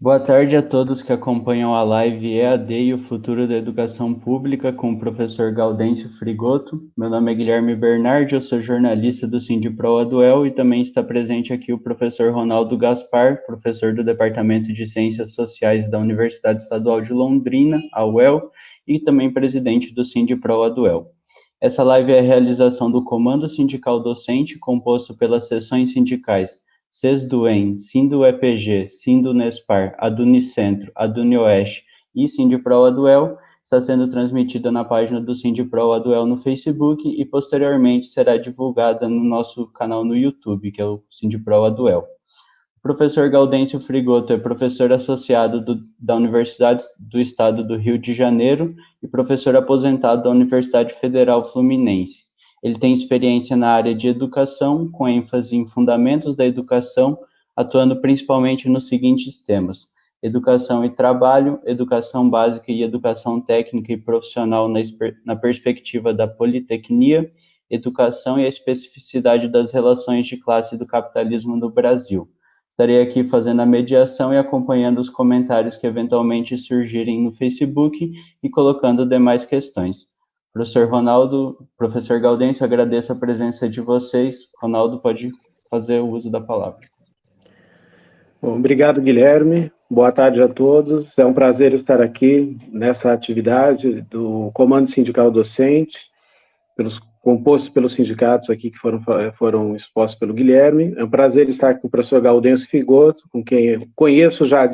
Boa tarde a todos que acompanham a live EAD e o futuro da educação pública com o professor Gaudêncio Frigoto. Meu nome é Guilherme Bernardi, eu sou jornalista do Sindipro Aduel e também está presente aqui o professor Ronaldo Gaspar, professor do Departamento de Ciências Sociais da Universidade Estadual de Londrina, a UEL, e também presidente do Sindipro Aduel. Essa live é a realização do Comando Sindical Docente, composto pelas seções sindicais SESDUEM, SINDU-EPG, SINDU-NESPAR, ADUNICentro, ADUNIOeste e Sindipro Aduel, está sendo transmitida na página do Sindipro Aduel no Facebook e posteriormente será divulgada no nosso canal no YouTube, que é o Sindipro Aduel. O professor Gaudêncio Frigoto é professor associado da Universidade do Estado do Rio de Janeiro e professor aposentado da Universidade Federal Fluminense. Ele tem experiência na área de educação, com ênfase em fundamentos da educação, atuando principalmente nos seguintes temas: educação e trabalho, educação básica e educação técnica e profissional na perspectiva da politecnia, educação e a especificidade das relações de classe do capitalismo no Brasil. Estarei aqui fazendo a mediação e acompanhando os comentários que eventualmente surgirem no Facebook e colocando demais questões. Professor Ronaldo, professor Gaudêncio, agradeço a presença de vocês. Ronaldo, pode fazer o uso da palavra. Bom, obrigado, Guilherme. Boa tarde a todos. É um prazer estar aqui nessa atividade do Comando Sindical Docente, composto pelos sindicatos aqui que foram expostos pelo Guilherme. É um prazer estar com o professor Gaudêncio Frigoto, com quem eu conheço já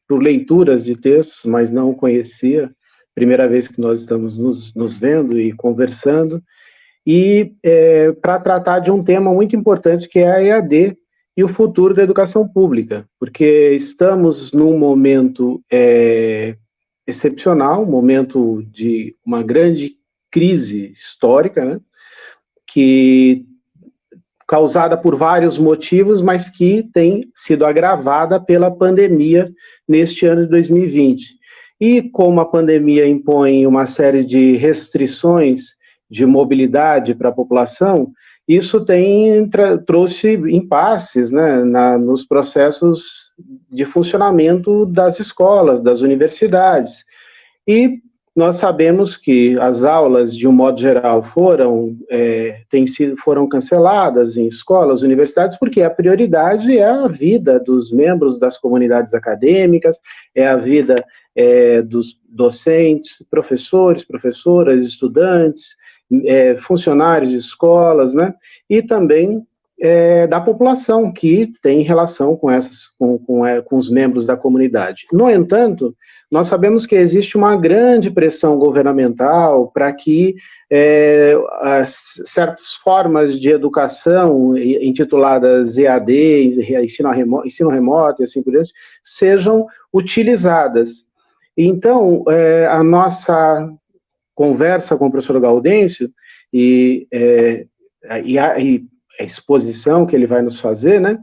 por leituras de textos, mas não o conhecia. Primeira vez que nós estamos nos vendo e conversando. E para tratar de um tema muito importante, que é a EAD, e o futuro da educação pública, porque estamos num momento excepcional, um momento de uma grande crise histórica, né, que causada por vários motivos, mas que tem sido agravada pela pandemia neste ano de 2020. E como a pandemia impõe uma série de restrições de mobilidade para a população, isso trouxe impasses, né, nos processos de funcionamento das escolas, das universidades. E nós sabemos que as aulas, de um modo geral, foram canceladas em escolas, universidades, porque a prioridade é a vida dos membros das comunidades acadêmicas, é a vida dos docentes, professores, professoras, estudantes, funcionários de escolas, né? E também da população que tem relação com os membros da comunidade. No entanto, nós sabemos que existe uma grande pressão governamental para que certas formas de educação, intituladas EAD, ensino remoto e assim por diante, sejam utilizadas. Então, a nossa conversa com o professor Gaudêncio e a exposição que ele vai nos fazer, né?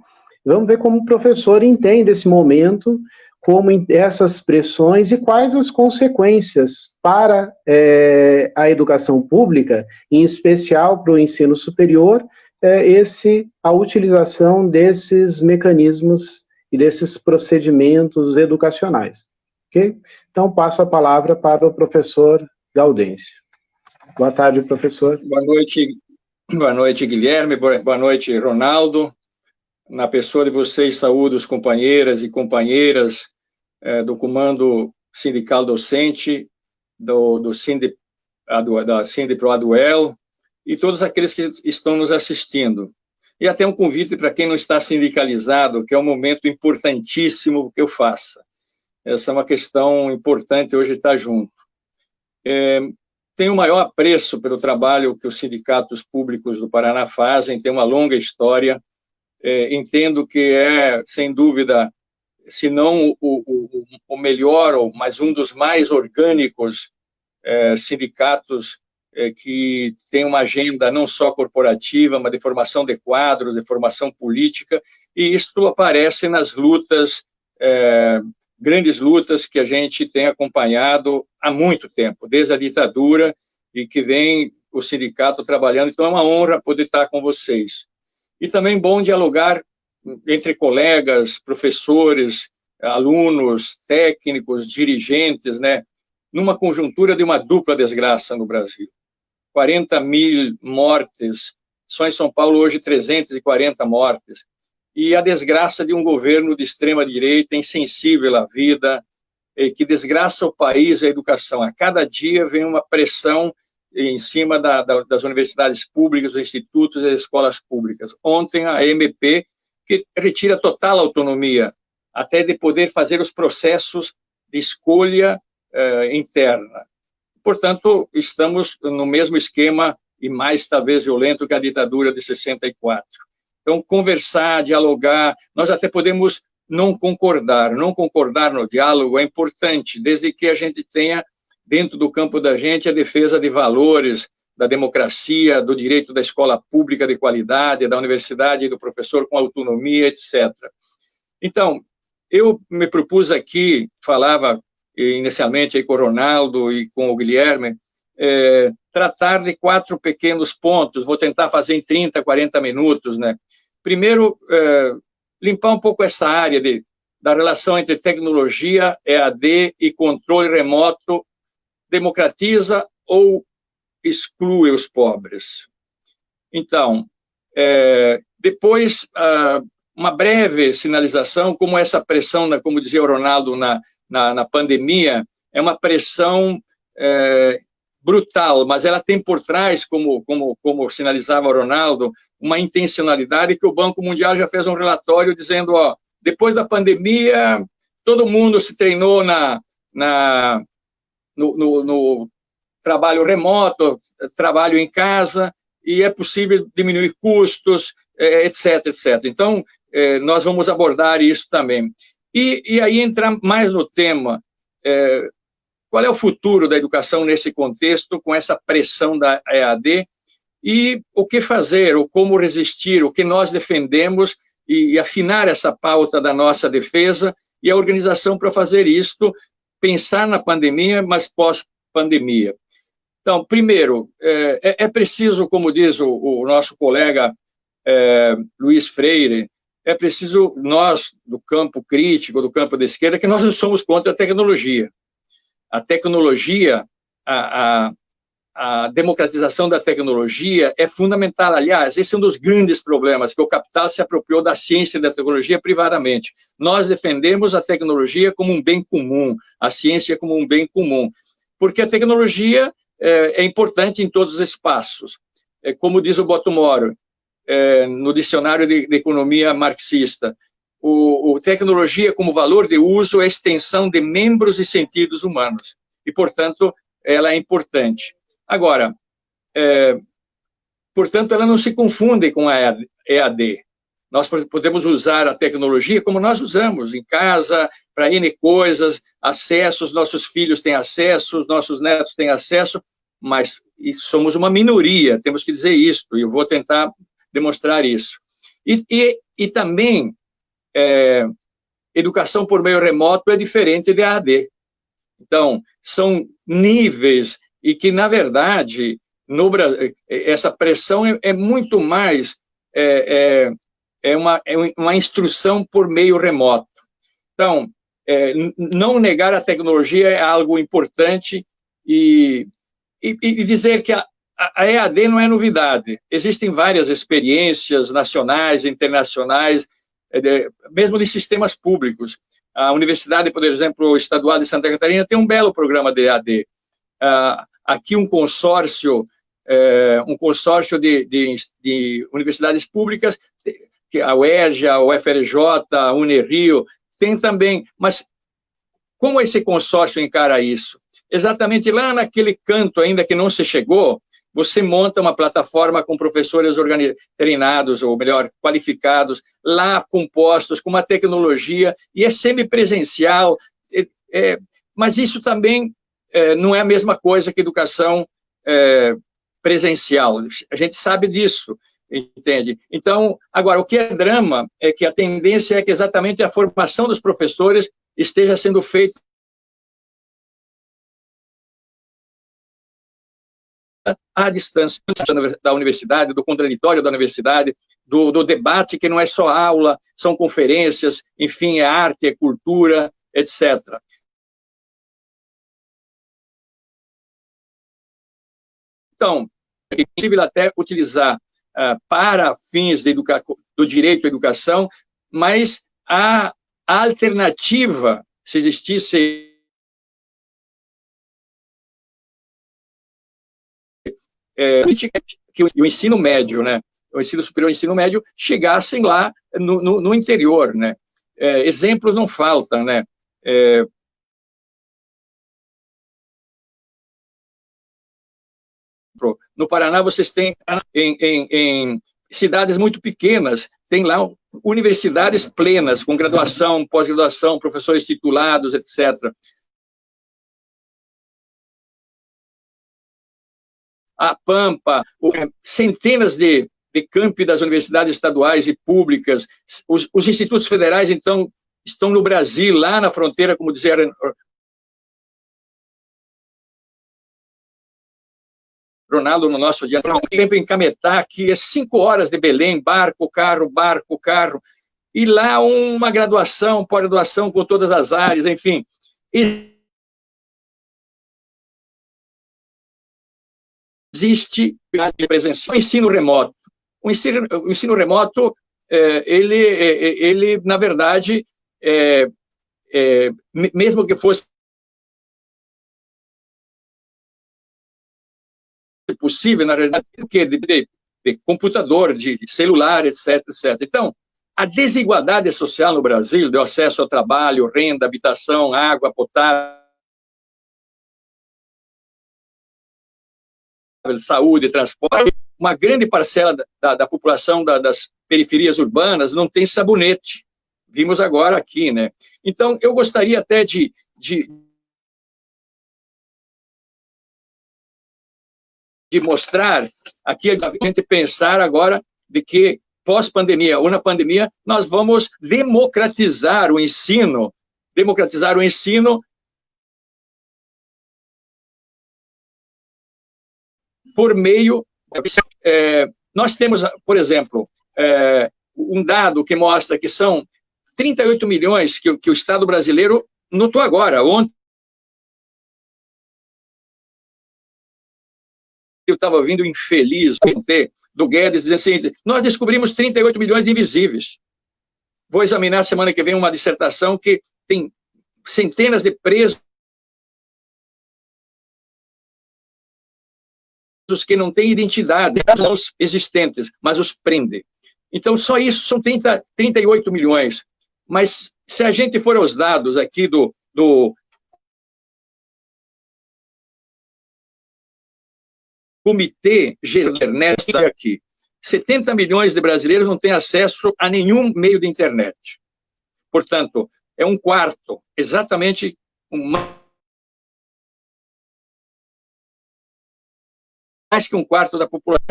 Vamos ver como o professor entende esse momento, como essas pressões e quais as consequências para a educação pública, em especial para o ensino superior, a utilização desses mecanismos e desses procedimentos educacionais. Ok? Então, passo a palavra para o professor Gaudêncio. Boa tarde, professor. Boa noite, Guilherme. Boa noite, Ronaldo. Na pessoa de vocês, saúdo os companheiras e companheiras do Comando Sindical Docente, da Sindipro Aduel, e todos aqueles que estão nos assistindo. E até um convite para quem não está sindicalizado, que é um momento importantíssimo que eu faça. Essa é uma questão importante hoje estar junto. Tenho o maior apreço pelo trabalho que os sindicatos públicos do Paraná fazem, tem uma longa história. Entendo que sem dúvida, se não o melhor, mas um dos mais orgânicos sindicatos que tem uma agenda não só corporativa, mas de formação de quadros, de formação política, e isso aparece nas lutas, grandes lutas que a gente tem acompanhado há muito tempo, desde a ditadura, e que vem o sindicato trabalhando. Então, é uma honra poder estar com vocês. E também bom dialogar entre colegas, professores, alunos, técnicos, dirigentes, né, numa conjuntura de uma dupla desgraça no Brasil. 40 mil mortes, só em São Paulo hoje 340 mortes, e a desgraça de um governo de extrema-direita insensível à vida, que desgraça o país e a educação. A cada dia vem uma pressão em cima das universidades públicas, dos institutos e das escolas públicas. Ontem, a MP, que retira total autonomia, até de poder fazer os processos de escolha interna. Portanto, estamos no mesmo esquema, e mais talvez violento que a ditadura de 64. Então, conversar, dialogar, nós até podemos não concordar no diálogo é importante, desde que a gente tenha, dentro do campo da gente, a defesa de valores, da democracia, do direito da escola pública de qualidade, da universidade e do professor com autonomia, etc. Então, eu me propus aqui, falava inicialmente aí com o Ronaldo e com o Guilherme, tratar de 4 pequenos pontos, vou tentar fazer em 30, 40 minutos, né? Primeiro, limpar um pouco essa área da relação entre tecnologia, EAD e controle remoto, democratiza ou exclui os pobres. Então, depois, uma breve sinalização, como essa pressão, como dizia o Ronaldo, na pandemia, é uma pressão brutal, mas ela tem por trás, como sinalizava o Ronaldo, uma intencionalidade que o Banco Mundial já fez um relatório dizendo, ó, depois da pandemia, todo mundo se treinou no trabalho remoto, trabalho em casa, e é possível diminuir custos, etc, etc. Então, nós vamos abordar isso também. E aí entrar mais no tema, qual é o futuro da educação nesse contexto, com essa pressão da EAD, e o que fazer, ou como resistir, o que nós defendemos, e afinar essa pauta da nossa defesa, e a organização para fazer isto, pensar na pandemia, mas pós-pandemia. Então, primeiro, é preciso, como diz o nosso colega Luiz Freire, é preciso nós, do campo crítico, do campo da esquerda, que nós não somos contra a tecnologia. A tecnologia, a democratização da tecnologia é fundamental. Aliás, esse é um dos grandes problemas, que o capital se apropriou da ciência e da tecnologia privadamente. Nós defendemos a tecnologia como um bem comum, a ciência como um bem comum, porque a tecnologia é importante em todos os espaços. Como diz o Bottomoro, no dicionário de economia marxista, tecnologia como valor de uso é a extensão de membros e sentidos humanos, e, portanto, ela é importante. Agora, portanto, ela não se confunde com a EAD. Nós podemos usar a tecnologia como nós usamos, em casa, para N coisas, acessos, nossos filhos têm acesso, nossos netos têm acesso, mas somos uma minoria, temos que dizer isso, e eu vou tentar demonstrar isso. E também, educação por meio remoto é diferente de EAD. Então, são níveis, e que, na verdade, no Brasil, essa pressão é muito mais uma instrução por meio remoto. Então, não negar a tecnologia é algo importante, e dizer que a EAD não é novidade. Existem várias experiências nacionais, internacionais, mesmo de sistemas públicos. A Universidade, por exemplo, Estadual de Santa Catarina tem um belo programa de EAD. Aqui um consórcio de universidades públicas, que a UERJ, a UFRJ, a Unirio, tem também, mas como esse consórcio encara isso? Exatamente lá naquele canto ainda que não se chegou, você monta uma plataforma com professores treinados, ou melhor, qualificados, lá compostos, com uma tecnologia, e é semipresencial, mas isso também não é a mesma coisa que educação presencial. A gente sabe disso, entende? Então, agora, o que é drama é que a tendência é que exatamente a formação dos professores esteja sendo feita à distância da universidade, do contraditório da universidade, do debate que não é só aula, são conferências, enfim, é arte, é cultura, etc. Então, é possível até utilizar para fins do direito à educação, mas a alternativa, se existisse que o ensino médio, né, o ensino superior e o ensino médio chegassem lá no interior, né? Exemplos não faltam, né? No Paraná, vocês têm, em cidades muito pequenas, tem lá universidades plenas, com graduação, pós-graduação, professores titulados, etc. A Pampa, centenas de campi das universidades estaduais e públicas, os institutos federais, então, estão no Brasil, lá na fronteira, como dizia Ronaldo, no nosso dia, tempo em Cametá, que é 5 horas de Belém, barco, carro, e lá uma graduação, pós-graduação com todas as áreas, enfim. Existe presencial, o ensino remoto. O ensino remoto, ele na verdade, mesmo que fosse possível, na realidade, de computador, de celular, etc. Então, a desigualdade social no Brasil, do acesso ao trabalho, renda, habitação, água potável, saúde, transporte, uma grande parcela da população das periferias urbanas não tem sabonete. Vimos agora aqui, né? Então, eu gostaria até de mostrar aqui, a gente pensar agora de que, pós-pandemia ou na pandemia, nós vamos democratizar o ensino por meio... nós temos, por exemplo, um dado que mostra que são 38 milhões que o Estado brasileiro notou agora, ontem, eu estava ouvindo infeliz do Guedes dizendo assim, nós descobrimos 38 milhões de invisíveis. Vou examinar semana que vem uma dissertação que tem centenas de presos que não têm identidade, não os existentes, mas os prendem. Então, só isso são 38 milhões. Mas, se a gente for aos dados aqui do Comitê Geral da Internet, aqui, 70 milhões de brasileiros não têm acesso a nenhum meio de internet. Portanto, é um quarto, exatamente mais que um quarto da população.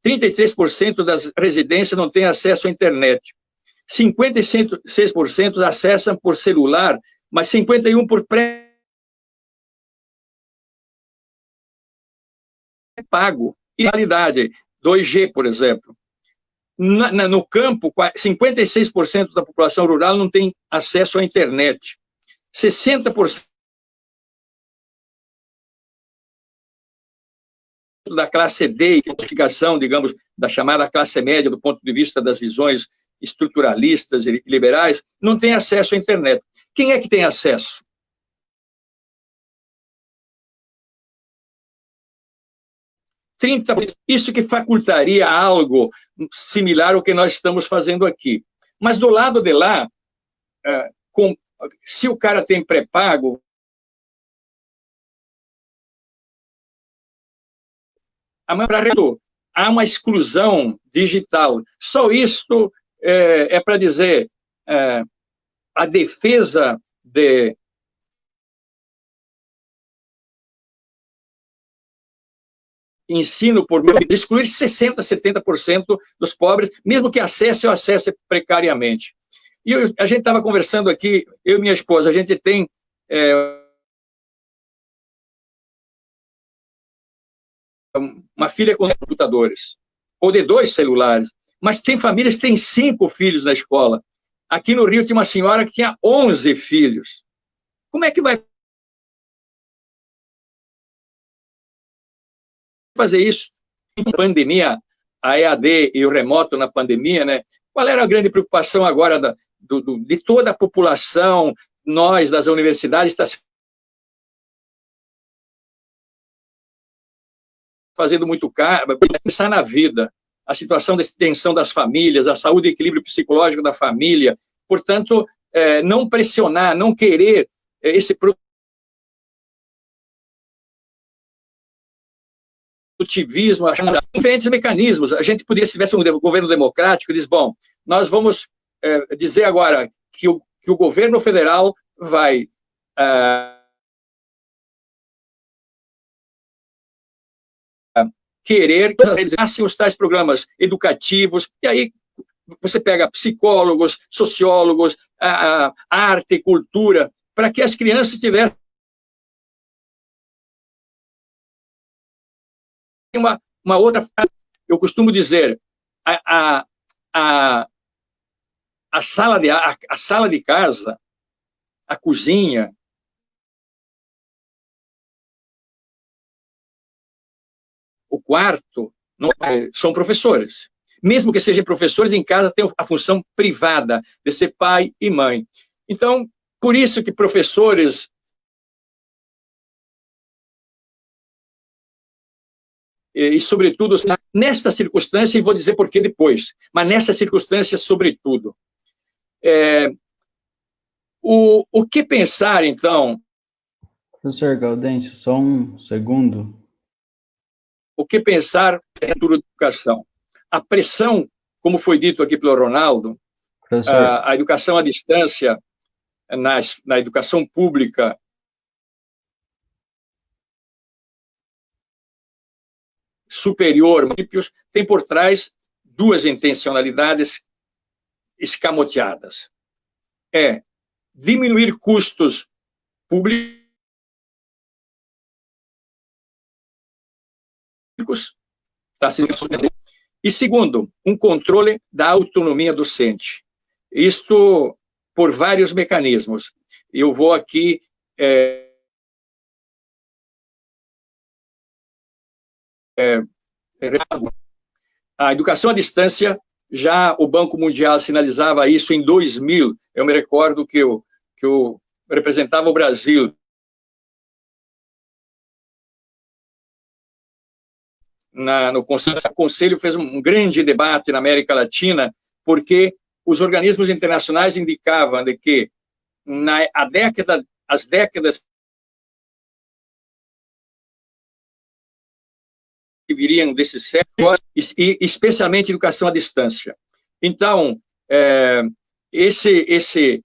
33% das residências não têm acesso à internet. 56% acessam por celular, mas 51% por pré-pago. E realidade, 2G, por exemplo. No campo, 56% da população rural não tem acesso à internet. 60% da classe D, identificação, digamos, da chamada classe média, do ponto de vista das visões estruturalistas e liberais, não tem acesso à internet. Quem é que tem acesso? Isso que facultaria algo similar ao que nós estamos fazendo aqui. Mas do lado de lá, se o cara tem pré-pago, há uma exclusão digital. Só isso é para dizer a defesa de ensino por meio de excluir 60%, 70% dos pobres, mesmo que acesse ou acesse precariamente. E a gente estava conversando aqui, eu e minha esposa, a gente tem... uma filha com computadores, ou de 2 celulares, mas tem famílias que têm 5 filhos na escola. Aqui no Rio tinha uma senhora que tinha 11 filhos. Como é que vai fazer isso? A pandemia, a EAD e o remoto na pandemia, né? Qual era a grande preocupação agora de toda a população, nós, das universidades, está fazendo muito caro, pensar na vida, a situação de tensão das famílias, a saúde e equilíbrio psicológico da família. Portanto, não pressionar, não querer esse produtivismo, diferentes mecanismos. A gente poderia, se tivesse um governo democrático, diz, bom, nós vamos dizer agora que o governo federal vai querer que nasçam os tais programas educativos, e aí você pega psicólogos, sociólogos, arte, cultura, para que as crianças tivessem uma outra... Eu costumo dizer, a sala de casa, a cozinha, o quarto, são professores. Mesmo que sejam professores, em casa tem a função privada de ser pai e mãe. Então, por isso que professores e, sobretudo, nesta circunstância, e vou dizer por que depois, mas nessa circunstância, sobretudo. O que pensar, então... Professor Gaudêncio, só um segundo. O que pensar em educação? A pressão, como foi dito aqui pelo Ronaldo, a educação à distância, na educação pública, superior, tem por trás 2 intencionalidades escamoteadas. Diminuir custos públicos, e segundo, um controle da autonomia docente. Isto por vários mecanismos. Eu vou aqui a educação à distância, já o Banco Mundial sinalizava isso em 2000. Eu me recordo que eu representava o Brasil no Conselho. O Conselho fez um grande debate na América Latina, porque os organismos internacionais indicavam de que as décadas que viriam desse século, e especialmente educação à distância. Então, esse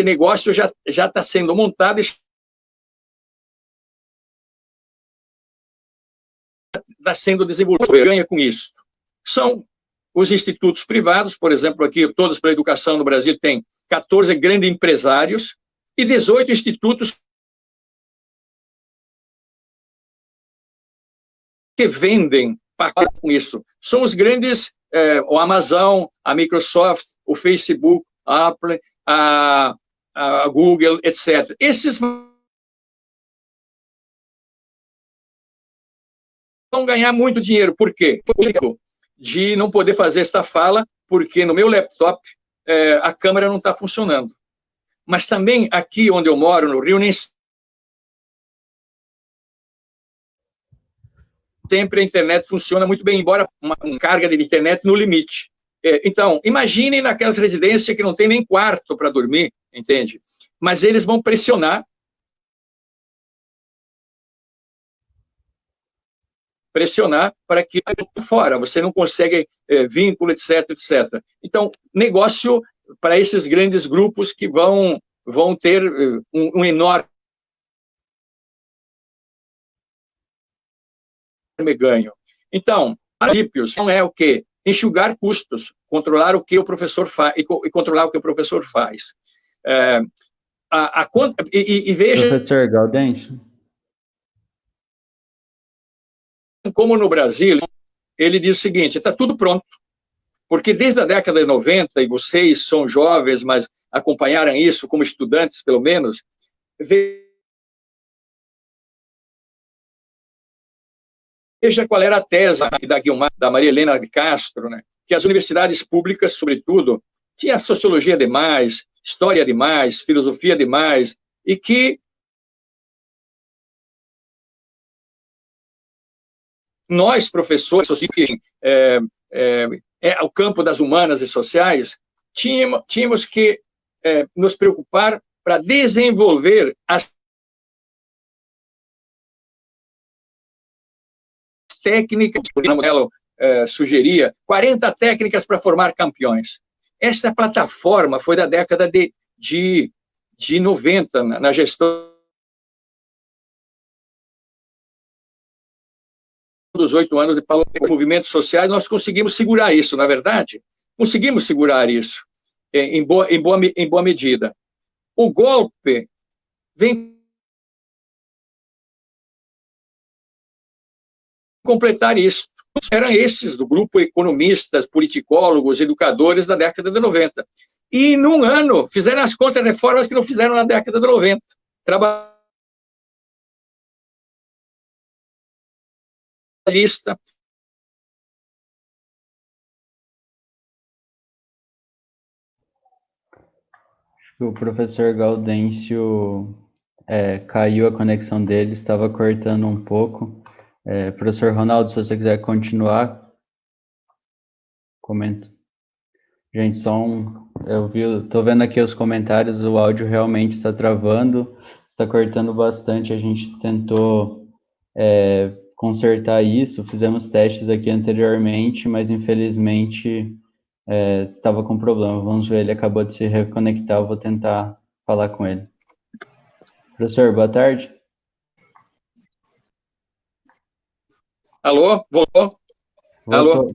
negócio já está sendo montado e está sendo desenvolvido. Ganha com isso. São os institutos privados, por exemplo, aqui, Todos pela Educação no Brasil tem 14 grandes empresários e 18 institutos que vendem pacote com isso. São os grandes, o Amazon, a Microsoft, o Facebook, a Apple, a Google, etc. Esses vão ganhar muito dinheiro. Por quê? De não poder fazer esta fala, porque no meu laptop a câmera não está funcionando. Mas também aqui onde eu moro, no Rio, nem sempre a internet funciona muito bem, embora uma carga de internet no limite. Então, imaginem naquelas residências que não tem nem quarto para dormir, entende? Mas eles vão pressionar para que fora, você não consegue vínculo, etc, etc. Então, negócio para esses grandes grupos que vão ter um enorme ganho. Então, princípios não é o quê? Enxugar custos, controlar o que o professor faz e controlar o que o professor faz. Veja... Professor Gaudêncio? como no Brasil, ele diz o seguinte: está tudo pronto. Porque desde a década de 90, e vocês são jovens, mas acompanharam isso como estudantes, pelo menos, veja qual era a tese da Guiomar, da Maria Helena de Castro, né? Que as universidades públicas, sobretudo, tinha sociologia demais, história demais, filosofia demais, e que nós, professores, o campo das humanas e sociais, tínhamos que nos preocupar para desenvolver as técnicas, o modelo sugeria, 40 técnicas para formar campeões. Esta plataforma foi da década de 90, na gestão dos 8 anos de movimentos sociais, nós conseguimos segurar isso, na verdade. Conseguimos segurar isso, em boa medida. O golpe vem completar isso. Eram esses do grupo economistas, politicólogos, educadores da década de 90. E, num ano, fizeram as contra-reformas que não fizeram na década de 90. Trabalhista. O professor Gaudêncio caiu a conexão dele, estava cortando um pouco. Professor Ronaldo, se você quiser continuar, comenta. Gente, estou vendo aqui os comentários, o áudio realmente está travando, está cortando bastante, a gente tentou consertar isso, fizemos testes aqui anteriormente, mas infelizmente estava com problema. Vamos ver, ele acabou de se reconectar, eu vou tentar falar com ele. Professor, boa tarde. Alô? Voltou? Alô?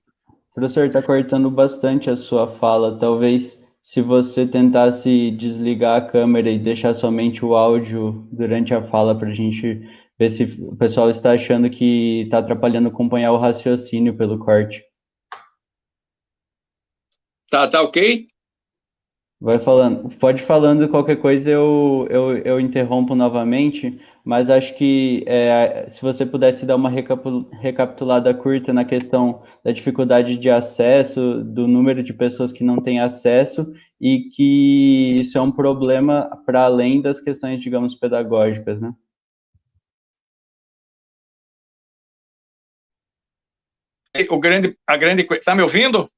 Professor, está cortando bastante a sua fala. Talvez, se você tentasse desligar a câmera e deixar somente o áudio durante a fala, para a gente ver se o pessoal está achando que está atrapalhando acompanhar o raciocínio pelo corte. Tá ok? Vai falando. Pode falando, qualquer coisa eu interrompo novamente, mas acho que se você pudesse dar uma recapitulada curta na questão da dificuldade de acesso, do número de pessoas que não têm acesso, e que isso é um problema para além das questões, digamos, pedagógicas, né? Tá me ouvindo?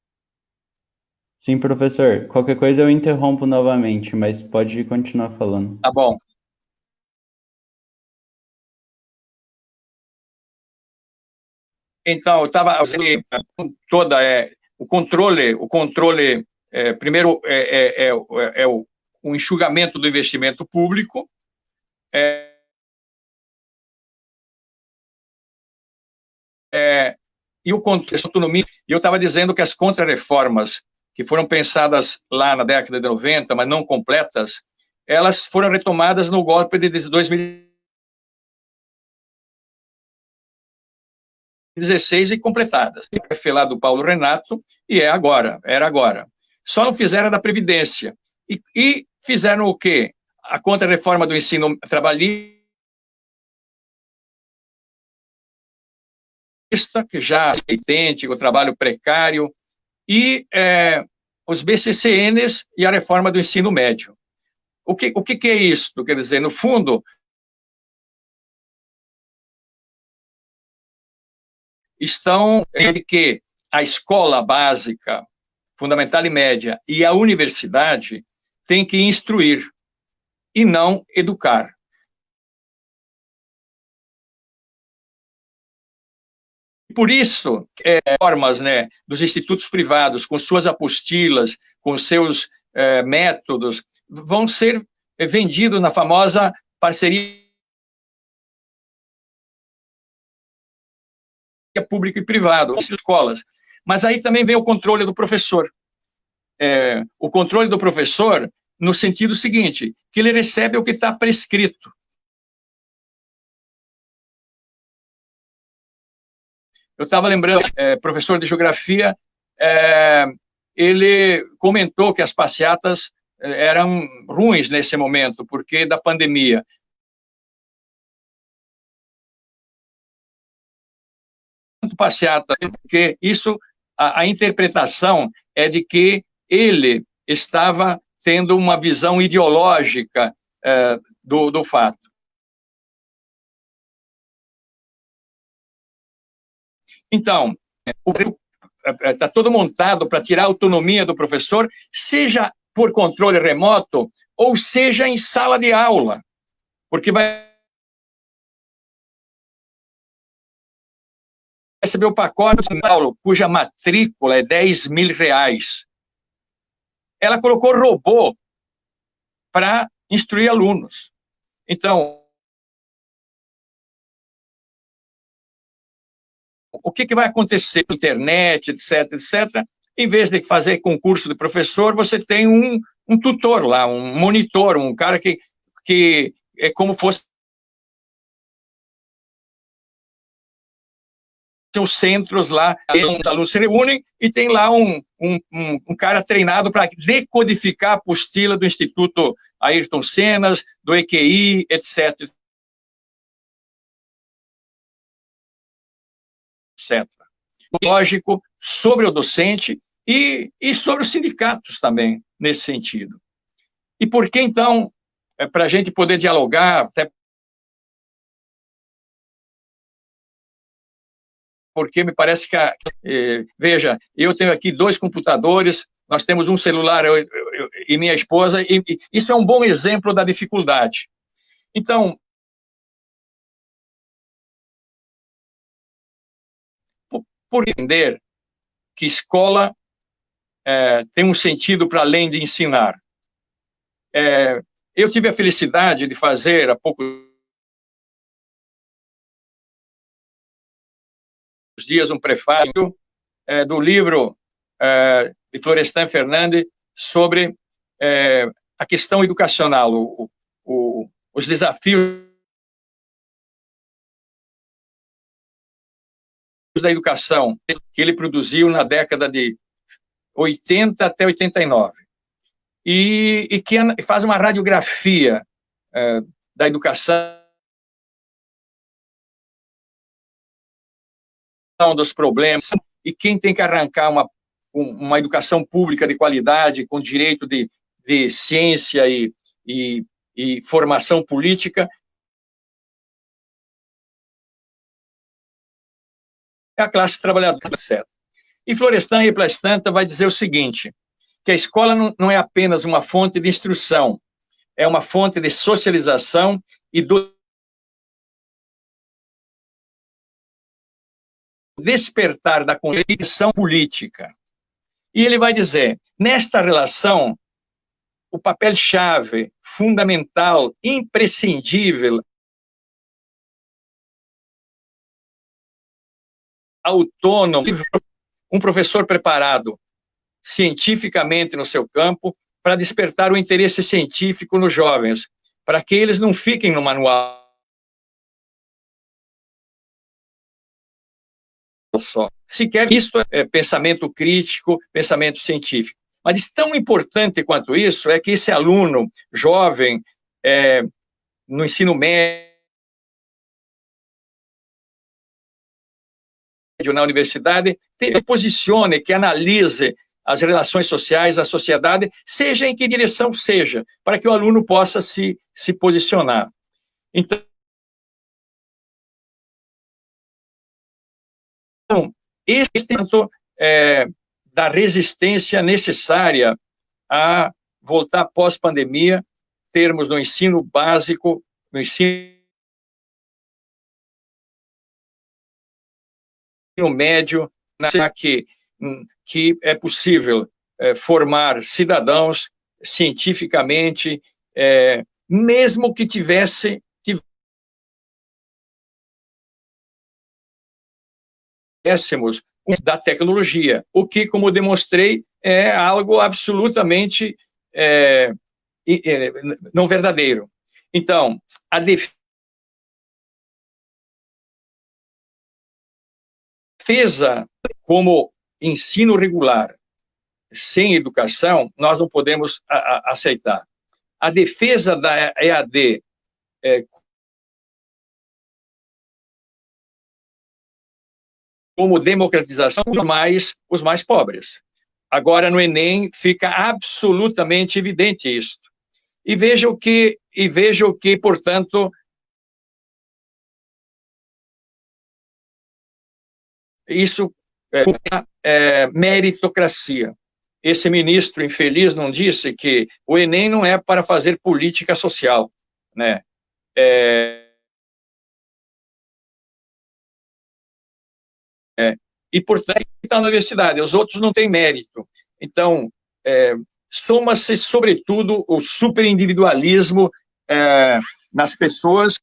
Sim, professor. Qualquer coisa eu interrompo novamente, mas pode continuar falando. Tá bom. Então, eu estava toda o controle primeiro o enxugamento do investimento público, e o contexto autonomia. E eu estava dizendo que as contrarreformas que foram pensadas lá na década de 90, mas não completas, elas foram retomadas no golpe de 2016 e completadas. Foi lá do Paulo Renato e era agora. Só não fizeram da Previdência. E fizeram o quê? A contrarreforma do ensino trabalhista, que já é idêntico, o trabalho precário, e os BCCNs e a reforma do ensino médio. O que é isso? Quer dizer, no fundo, estão em que a escola básica, fundamental e média, e a universidade têm que instruir e não educar. Por isso, formas, né, dos institutos privados, com suas apostilas, com seus métodos, vão ser vendidos na famosa parceria público e privado, as escolas. Mas aí também vem o controle do professor. O controle do professor no sentido seguinte, que ele recebe o que está prescrito. eu estava lembrando, professor de geografia, ele comentou que as passeatas eram ruins nesse momento, porque da pandemia. Passeata, porque isso, a interpretação é de que ele estava tendo uma visão ideológica do fato. Então, está todo montado para tirar a autonomia do professor, seja por controle remoto, ou seja em sala de aula, porque vai receber o pacote de aula, cuja matrícula é R$10.000. Ela colocou robô para instruir alunos. Então, o que vai acontecer na internet, etc., etc., em vez de fazer concurso de professor, você tem um tutor lá, um monitor, um cara que é como fosse os centros lá, os alunos se reúnem e tem lá um cara treinado para decodificar a apostila do Instituto Ayrton Senna, do EQI, etc., etc. Lógico, sobre o docente e sobre os sindicatos também, nesse sentido. E por que, então, para a gente poder dialogar, até porque me parece que, veja, eu tenho aqui 2 computadores, nós temos um celular, eu e minha esposa, e isso é um bom exemplo da dificuldade. Então, por entender que escola tem um sentido para além de ensinar. Eu tive a felicidade de fazer, há poucos dias, um prefácio do livro de Florestan Fernandes sobre a questão educacional, os desafios da educação que ele produziu na década de 80 até 89. E que faz uma radiografia da educação, dos problemas, e quem tem que arrancar uma educação pública de qualidade, com direito de ciência e formação política, é a classe trabalhadora, etc. E Florestan e Plastanta vai dizer o seguinte, que a escola não é apenas uma fonte de instrução, é uma fonte de socialização e do despertar da consciência política. E ele vai dizer, nesta relação, o papel-chave, fundamental, imprescindível, autônomo, um professor preparado cientificamente no seu campo para despertar o interesse científico nos jovens, para que eles não fiquem no manual só. Se quer isso pensamento crítico, pensamento científico. Mas tão importante quanto isso é que esse aluno jovem no ensino médio, na universidade, que posicione, que analise as relações sociais, a sociedade, seja em que direção seja, para que o aluno possa se posicionar. Então, esse tanto da resistência necessária a voltar pós-pandemia, termos no ensino básico, no ensino médio, que é possível formar cidadãos cientificamente, mesmo que tivéssemos da tecnologia, o que, como demonstrei, é algo absolutamente não verdadeiro. Então, a defesa defesa como ensino regular sem educação, nós não podemos aceitar. A defesa da EAD como democratização os mais pobres. Agora, no Enem, fica absolutamente evidente isso. E veja o que, portanto, isso é meritocracia. Esse ministro infeliz não disse que o Enem não é para fazer política social, né? E, portanto, está na universidade, os outros não têm mérito. Então, soma-se, sobretudo, o superindividualismo nas pessoas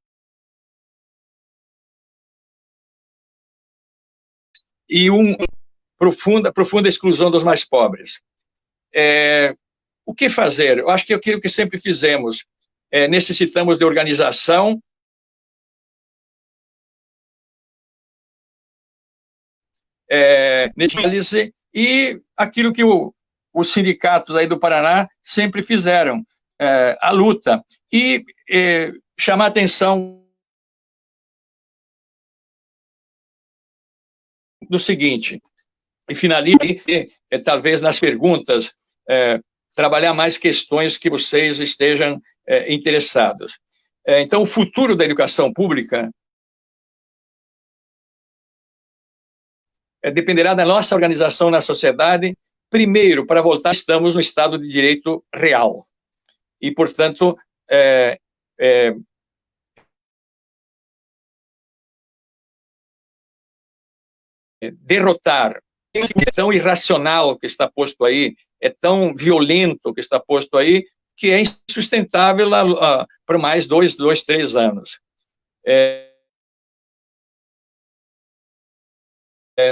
e uma profunda exclusão dos mais pobres. O que fazer? Eu acho que é aquilo que sempre fizemos. Necessitamos de organização, e aquilo que os sindicatos aí do Paraná sempre fizeram, a luta, e chamar atenção do seguinte, e finalize, talvez nas perguntas, trabalhar mais questões que vocês estejam interessados. Então, o futuro da educação pública dependerá da nossa organização na sociedade. Primeiro, para voltar, estamos no Estado de Direito real. E, portanto, derrotar tão irracional que está posto aí, é tão violento que está posto aí, que é insustentável por mais 2, 3 anos.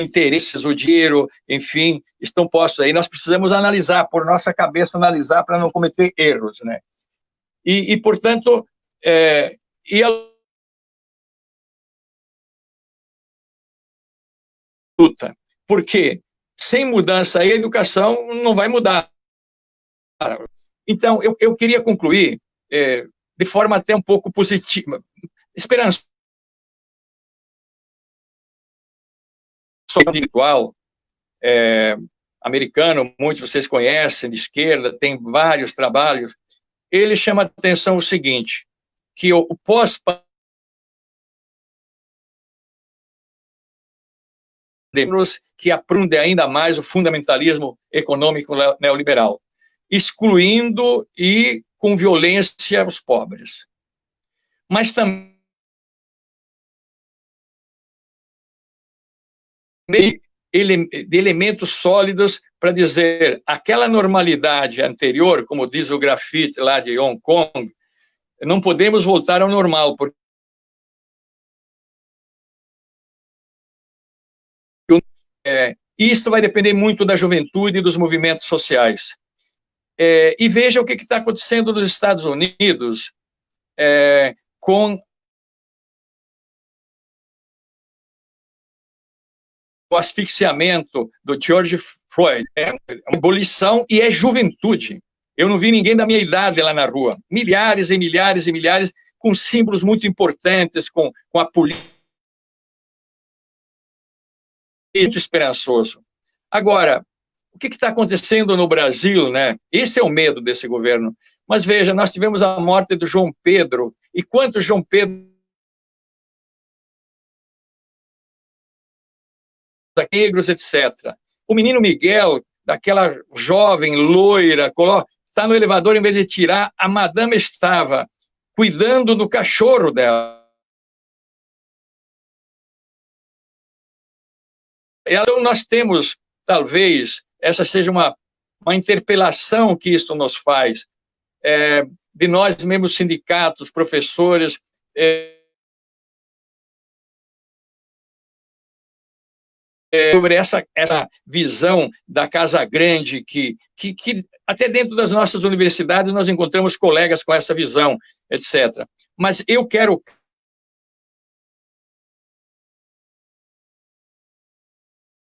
Interesses, o dinheiro, enfim, estão postos aí. Nós precisamos analisar, por nossa cabeça analisar, para não cometer erros, né? E portanto, a luta, porque sem mudança aí, a educação não vai mudar. Então, eu queria concluir de forma até um pouco positiva, esperançosa. Individual, americano, muitos de vocês conhecem, de esquerda, tem vários trabalhos. Ele chama a atenção o seguinte, que o pós que aprunde ainda mais o fundamentalismo econômico neoliberal, excluindo e com violência os pobres. Mas também de elementos sólidos para dizer aquela normalidade anterior, como diz o grafite lá de Hong Kong, não podemos voltar ao normal, porque isto vai depender muito da juventude e dos movimentos sociais. E veja o que está acontecendo nos Estados Unidos com o asfixiamento do George Floyd. É uma abolição e é juventude. Eu não vi ninguém da minha idade lá na rua. Milhares e milhares e milhares, com símbolos muito importantes, com a política. Muito esperançoso. Agora, o que está acontecendo no Brasil, né? Esse é o medo desse governo. Mas veja, nós tivemos a morte do João Pedro, e quantos João Pedro negros, etc. O menino Miguel, daquela jovem loira, está no elevador, em vez de tirar, a madame estava cuidando do cachorro dela. Então, nós temos, talvez, essa seja uma interpelação que isto nos faz, de nós mesmos, sindicatos, professores, sobre essa visão da Casa Grande, que até dentro das nossas universidades nós encontramos colegas com essa visão, etc. Mas eu quero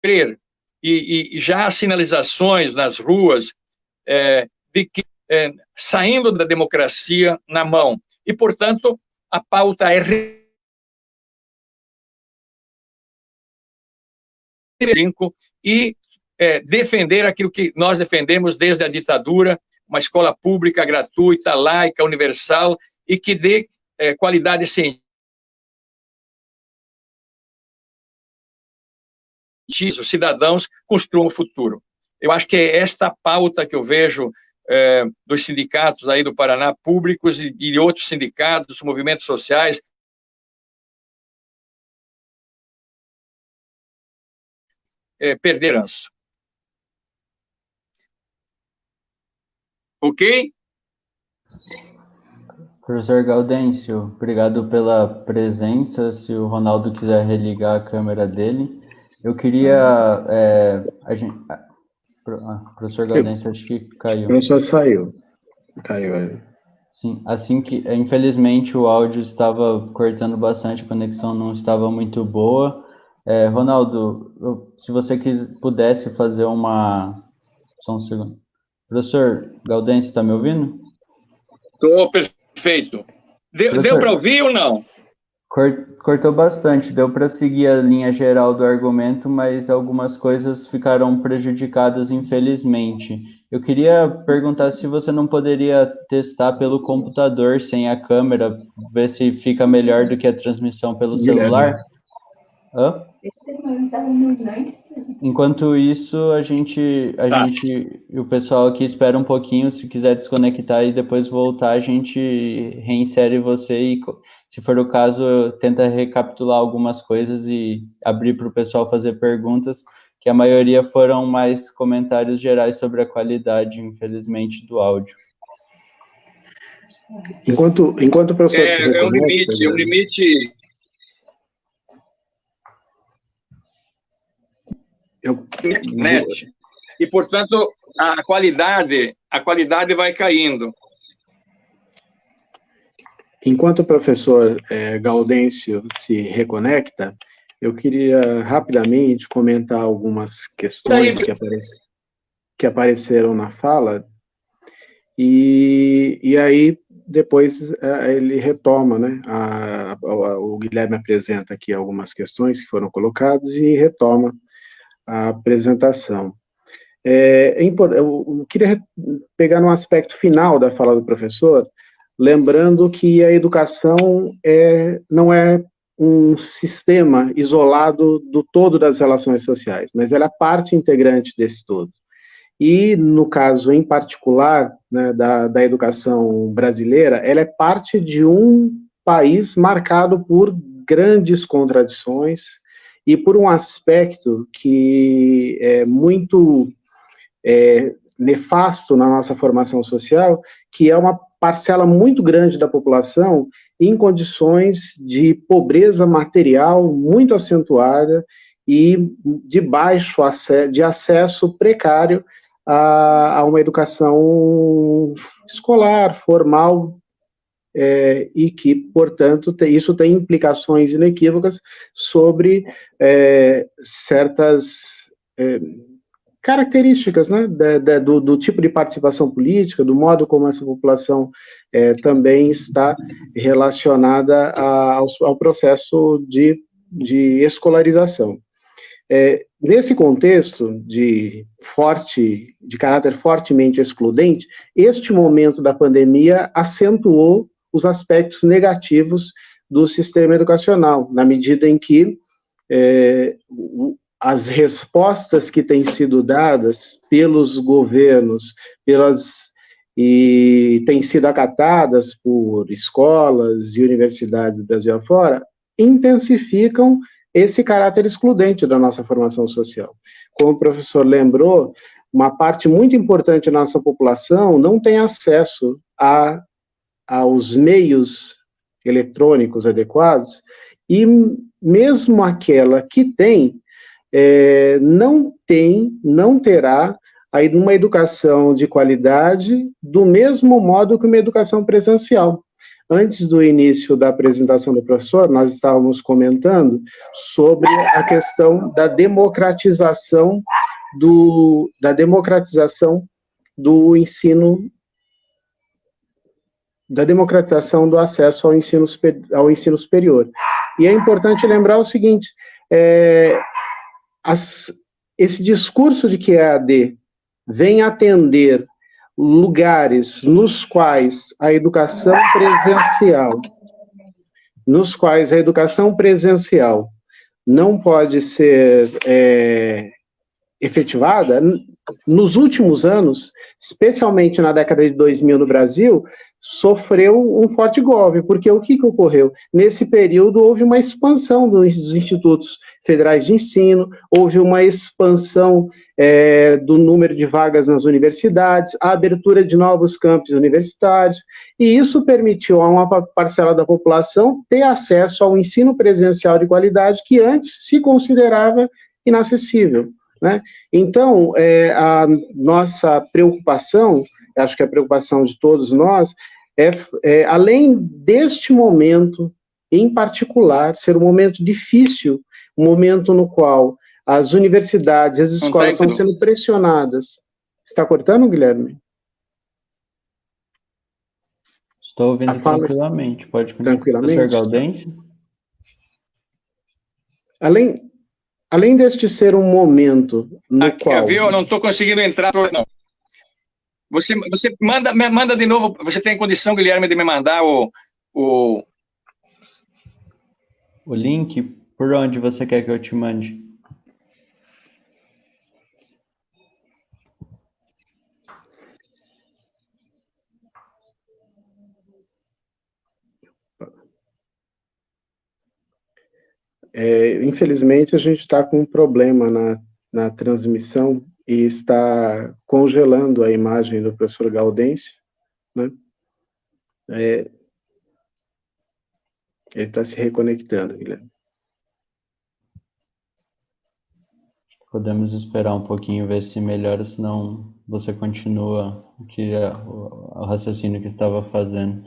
crer, e já há sinalizações nas ruas de que saindo da democracia na mão. E, portanto, a pauta é e defender aquilo que nós defendemos desde a ditadura, uma escola pública, gratuita, laica, universal, e que dê qualidade científica. Os cidadãos construam o futuro. Eu acho que é esta pauta que eu vejo dos sindicatos aí do Paraná, públicos e de outros sindicatos, movimentos sociais, perderança. Ok? Professor Gaudêncio, obrigado pela presença. Se o Ronaldo quiser religar a câmera dele, eu queria... professor Gaudêncio, acho que caiu. O professor saiu. Caiu. Sim, assim que... Infelizmente, o áudio estava cortando bastante, a conexão não estava muito boa. Ronaldo, se você pudesse fazer uma... Só um segundo. Professor Gaudêncio, está me ouvindo? Estou, perfeito. Deu para ouvir ou não? Cortou bastante, deu para seguir a linha geral do argumento, mas algumas coisas ficaram prejudicadas, infelizmente. Eu queria perguntar se você não poderia testar pelo computador, sem a câmera, ver se fica melhor do que a transmissão pelo celular. Hã? Enquanto isso, a gente e o pessoal aqui espera um pouquinho, se quiser desconectar e depois voltar, a gente reinsere você e, se for o caso, tenta recapitular algumas coisas e abrir para o pessoal fazer perguntas, que a maioria foram mais comentários gerais sobre a qualidade, infelizmente, do áudio. Enquanto o professor se reconecta, um limite... Net. E, portanto, a qualidade vai caindo. Enquanto o professor Gaudêncio se reconecta, eu queria rapidamente comentar algumas questões que apareceram na fala, e aí depois ele retoma, né? O Guilherme apresenta aqui algumas questões que foram colocadas e retoma a apresentação. Eu queria pegar no aspecto final da fala do professor, lembrando que a educação não é um sistema isolado do todo das relações sociais, mas ela é parte integrante desse todo. E, no caso em particular, né, da educação brasileira, ela é parte de um país marcado por grandes contradições, e por um aspecto que é muito nefasto na nossa formação social, que é uma parcela muito grande da população em condições de pobreza material muito acentuada e de acesso precário a uma educação escolar, formal, e que, portanto, isso tem implicações inequívocas sobre certas características, né, do tipo de participação política, do modo como essa população também está relacionada ao processo de escolarização. Nesse contexto de caráter fortemente excludente, este momento da pandemia acentuou os aspectos negativos do sistema educacional, na medida em que as respostas que têm sido dadas pelos governos e têm sido acatadas por escolas e universidades do Brasil afora, intensificam esse caráter excludente da nossa formação social. Como o professor lembrou, uma parte muito importante da nossa população não tem acesso aos meios eletrônicos adequados, e mesmo aquela que tem, não terá aí uma educação de qualidade do mesmo modo que uma educação presencial. Antes do início da apresentação do professor, nós estávamos comentando sobre a questão da democratização do ensino, da democratização do acesso ao ensino superior. E é importante lembrar o seguinte, esse discurso de que a EAD vem atender lugares nos quais a educação presencial não pode ser efetivada, nos últimos anos, especialmente na década de 2000 no Brasil, sofreu um forte golpe, porque o que ocorreu? Nesse período houve uma expansão dos institutos federais de ensino, houve uma expansão do número de vagas nas universidades, a abertura de novos campos universitários, e isso permitiu a uma parcela da população ter acesso ao ensino presencial de qualidade que antes se considerava inacessível, né? Então, a nossa preocupação, acho que a preocupação de todos nós, além deste momento, em particular, ser um momento difícil, um momento no qual as universidades, as escolas estão sendo pressionadas. Está cortando, Guilherme? Estou ouvindo tranquilamente. Pode continuar, professor Gaudêncio. Além deste ser um momento no qual... Viu? Eu não estou conseguindo entrar, não. Você manda de novo, você tem condição, Guilherme, de me mandar o link? Por onde você quer que eu te mande? Infelizmente, a gente está com um problema na transmissão e está congelando a imagem do professor Gaudêncio, né? Ele está se reconectando, Guilherme. Podemos esperar um pouquinho, ver se melhora, senão você continua o raciocínio que estava fazendo.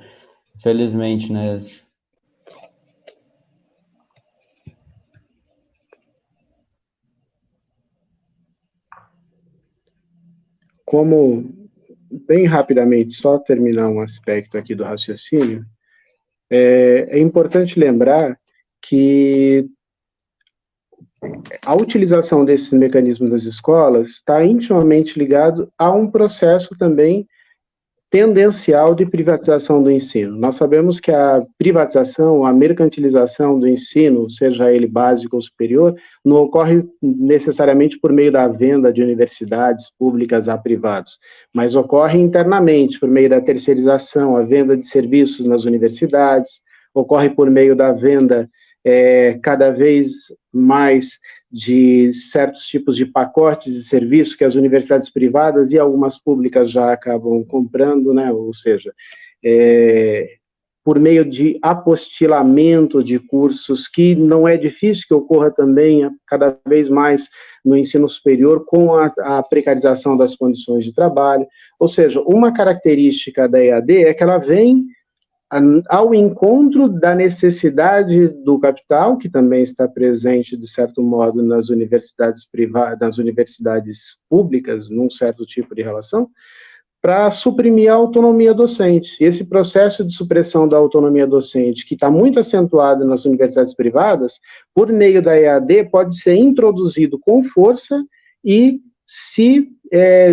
Infelizmente, né? Como, bem rapidamente, só terminar um aspecto aqui do raciocínio, é importante lembrar que a utilização desses mecanismos nas escolas está intimamente ligado a um processo também tendencial de privatização do ensino. Nós sabemos que a privatização, a mercantilização do ensino, seja ele básico ou superior, não ocorre necessariamente por meio da venda de universidades públicas a privados, mas ocorre internamente, por meio da terceirização, a venda de serviços nas universidades, ocorre por meio da venda cada vez mais de certos tipos de pacotes de serviço que as universidades privadas e algumas públicas já acabam comprando, né? Ou seja, por meio de apostilamento de cursos, que não é difícil que ocorra também cada vez mais no ensino superior, com a precarização das condições de trabalho. Ou seja, uma característica da EAD é que ela vem ao encontro da necessidade do capital, que também está presente, de certo modo, nas universidades privadas, nas universidades públicas, num certo tipo de relação, para suprimir a autonomia docente. E esse processo de supressão da autonomia docente, que está muito acentuado nas universidades privadas, por meio da EAD, pode ser introduzido com força e se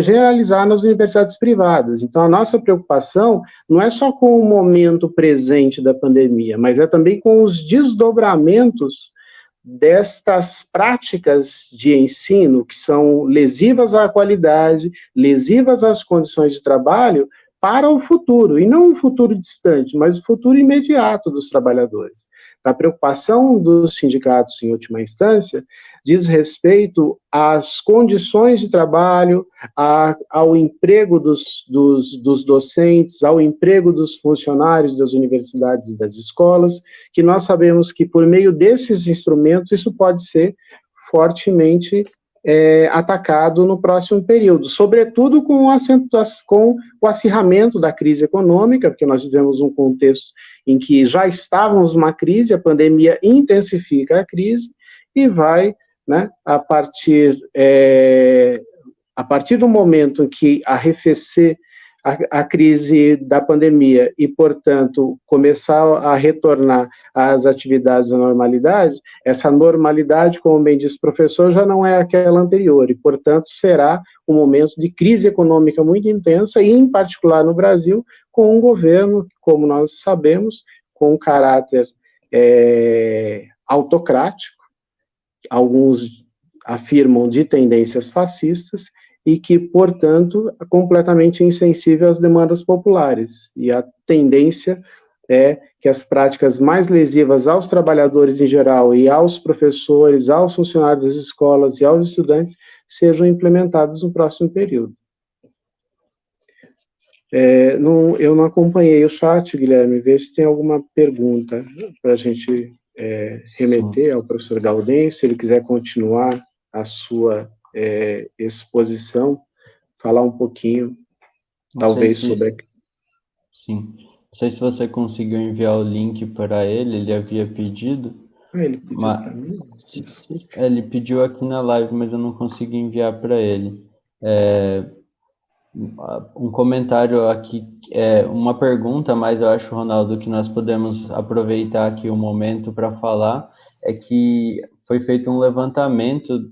generalizar nas universidades privadas. Então, a nossa preocupação não é só com o momento presente da pandemia, mas é também com os desdobramentos destas práticas de ensino que são lesivas à qualidade, lesivas às condições de trabalho para o futuro, e não um futuro distante, mas o futuro imediato dos trabalhadores. A preocupação dos sindicatos, em última instância, diz respeito às condições de trabalho, ao emprego dos docentes, ao emprego dos funcionários das universidades e das escolas, que nós sabemos que, por meio desses instrumentos, isso pode ser fortemente atacado no próximo período, sobretudo com o acirramento da crise econômica, porque nós vivemos um contexto em que já estávamos numa crise, a pandemia intensifica a crise e vai, né, a partir do momento em que arrefecer a crise da pandemia e, portanto, começar a retornar às atividades da normalidade, essa normalidade, como bem disse o professor, já não é aquela anterior e, portanto, será um momento de crise econômica muito intensa e, em particular, no Brasil, com um governo, como nós sabemos, com um caráter autocrático, alguns afirmam de tendências fascistas, e que, portanto, é completamente insensível às demandas populares. E a tendência é que as práticas mais lesivas aos trabalhadores em geral e aos professores, aos funcionários das escolas e aos estudantes sejam implementadas no próximo período. Eu não acompanhei o chat, Guilherme, vê se tem alguma pergunta para a gente remeter ao professor Gaudêncio, se ele quiser continuar a sua exposição, falar um pouquinho, talvez, sobre... Sim. Não sei se você conseguiu enviar o link para ele havia pedido. Ele pediu para mim? Ele pediu aqui na live, mas eu não consegui enviar para ele. Um comentário aqui, uma pergunta, mas eu acho, Ronaldo, que nós podemos aproveitar aqui o momento para falar, é que foi feito um levantamento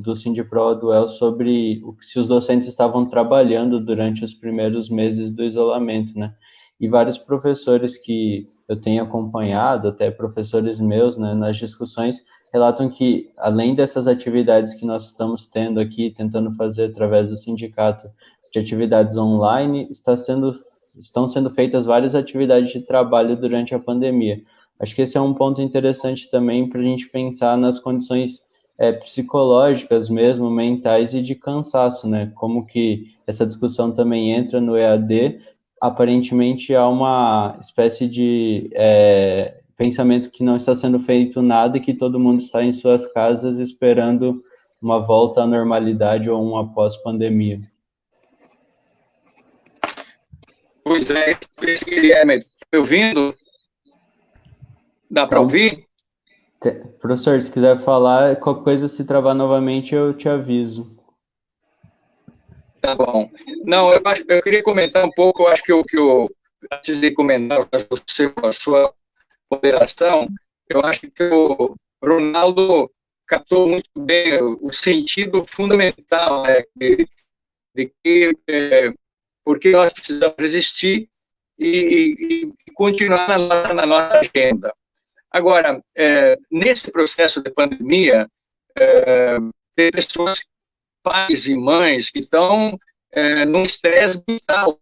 do Sindipro-Aduel sobre se os docentes estavam trabalhando durante os primeiros meses do isolamento, né? E vários professores que eu tenho acompanhado, até professores meus, né, nas discussões, relatam que, além dessas atividades que nós estamos tendo aqui, tentando fazer através do sindicato de atividades online, estão sendo feitas várias atividades de trabalho durante a pandemia. Acho que esse é um ponto interessante também para a gente pensar nas condições psicológicas mesmo, mentais e de cansaço, né? Como que essa discussão também entra no EAD. Aparentemente há uma espécie de pensamento que não está sendo feito nada e que todo mundo está em suas casas esperando uma volta à normalidade ou uma pós-pandemia. Pois é, Guilherme, me ouvindo? Dá para ouvir? Professor, se quiser falar, qualquer coisa, se travar novamente, eu te aviso. Tá bom. Não, eu queria comentar um pouco, eu acho que antes de comentar a sua ponderação, eu acho que o Ronaldo captou muito bem o sentido fundamental, né, de que porque nós precisamos resistir e continuar na nossa agenda. Agora, nesse processo de pandemia, tem pessoas, pais e mães, que estão num estresse brutal,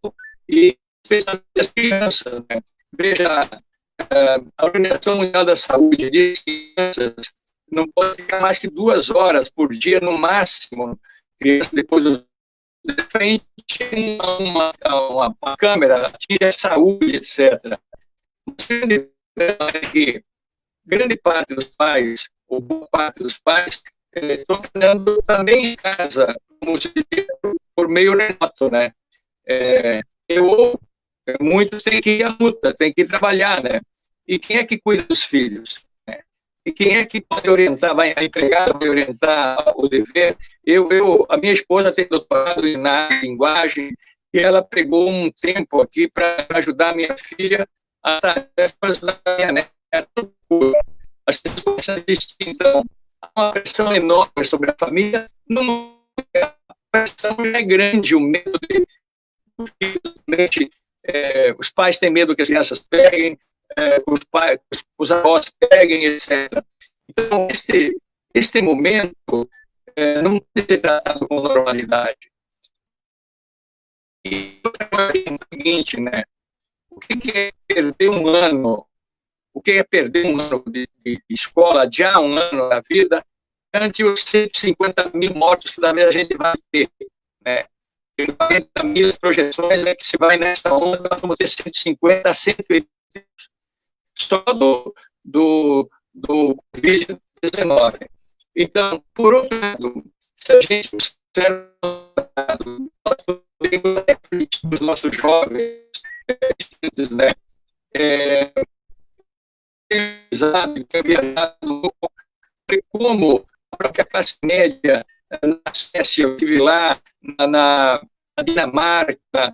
e especialmente as crianças, né? Veja, a Organização Mundial da Saúde diz que crianças não podem ficar mais que 2 horas por dia, no máximo, crianças depois de frente a uma câmera, atingir a saúde, etc. Grande parte dos pais, ou boa parte dos pais, estão trabalhando também em casa, como se diz, por meio remoto, né? Muitos têm que ir à luta, têm que trabalhar, né? E quem é que cuida dos filhos? Né? E quem é que pode orientar, a empregada vai orientar o dever? A minha esposa tem doutorado na linguagem, e ela pegou um tempo aqui para ajudar a minha filha a tarefas da minha neta. As pessoas existem, então, há uma pressão enorme sobre a família, a pressão é grande, o medo os pais têm medo que as crianças peguem, os avós peguem, etc. Então, este momento não pode ser tratado com normalidade. E outra coisa é o seguinte, né? O que é perder um ano? O que é perder um ano de escola, adiar um ano da vida, ante os 150 mil mortos que a gente vai ter, né? 40 mil projeções é que se vai nessa onda, nós vamos ter 150 a 180 só do Covid-19. Então, por outro lado, se a gente observa nós podemos refletir os nossos jovens, né, como a própria classe média na Suécia, eu estive lá, na Dinamarca,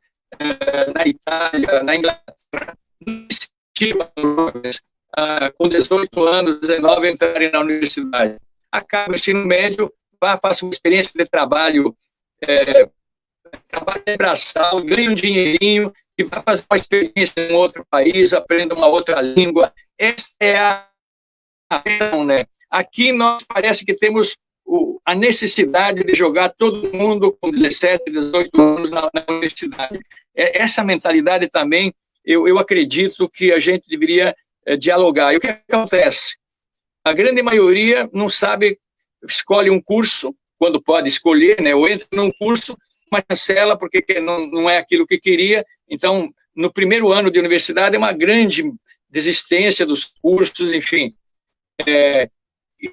na Itália, na Inglaterra, com 18 anos, 19, entrarem na universidade. Acaba o ensino médio, faça uma experiência de trabalho, trabalho braçal, ganha um dinheirinho e vai fazer uma experiência em um outro país, aprenda uma outra língua. Essa é a questão, né? Aqui nós parece que temos a necessidade de jogar todo mundo com 17, 18 anos na universidade. Essa mentalidade também, eu acredito que a gente deveria dialogar. E o que acontece? A grande maioria não sabe, escolhe um curso, quando pode escolher, né, ou entra num curso, mas cancela porque não é aquilo que queria. Então, no primeiro ano de universidade, é uma grande desistência dos cursos, enfim.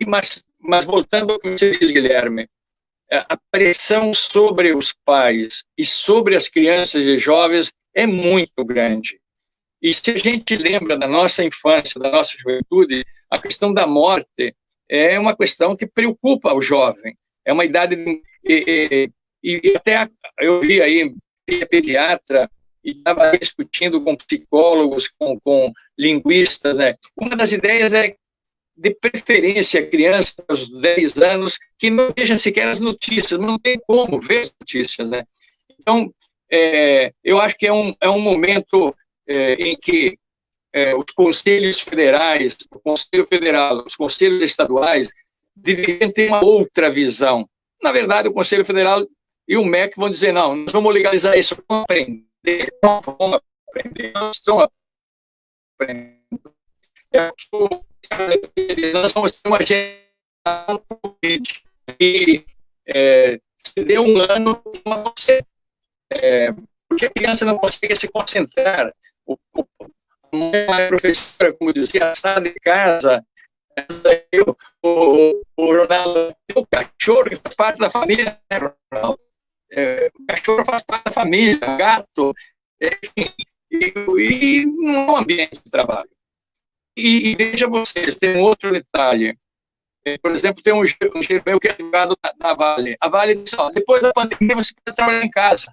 Mas voltando ao que você diz, Guilherme, a pressão sobre os pais e sobre as crianças e jovens é muito grande. E se a gente lembra da nossa infância, da nossa juventude, a questão da morte é uma questão que preocupa o jovem. É uma idade... E até eu vi aí pediatra e estava discutindo com psicólogos, com linguistas, né? Uma das ideias é, de preferência, criança aos 10 anos, que não veja sequer as notícias, não tem como ver as notícias, né? Então, eu acho que é um momento em que os conselhos federais, o Conselho Federal, os conselhos estaduais deveriam ter uma outra visão. Na verdade, o Conselho Federal e o MEC vão dizer, não, nós vamos legalizar isso, vamos aprender, nós estamos aprendendo. Nós vamos ter uma geração política e se deu um ano, porque a criança não consegue se concentrar. A mãe professora, como dizia, sai de casa, o Ronaldo, o cachorro que faz parte da família, né, Ronaldo? O cachorro faz parte da família, o gato, e no ambiente de trabalho. E veja vocês, tem um outro detalhe. Por exemplo, tem um engenheiro que é advogado da Vale. A Vale diz, depois da pandemia você pode trabalhar em casa.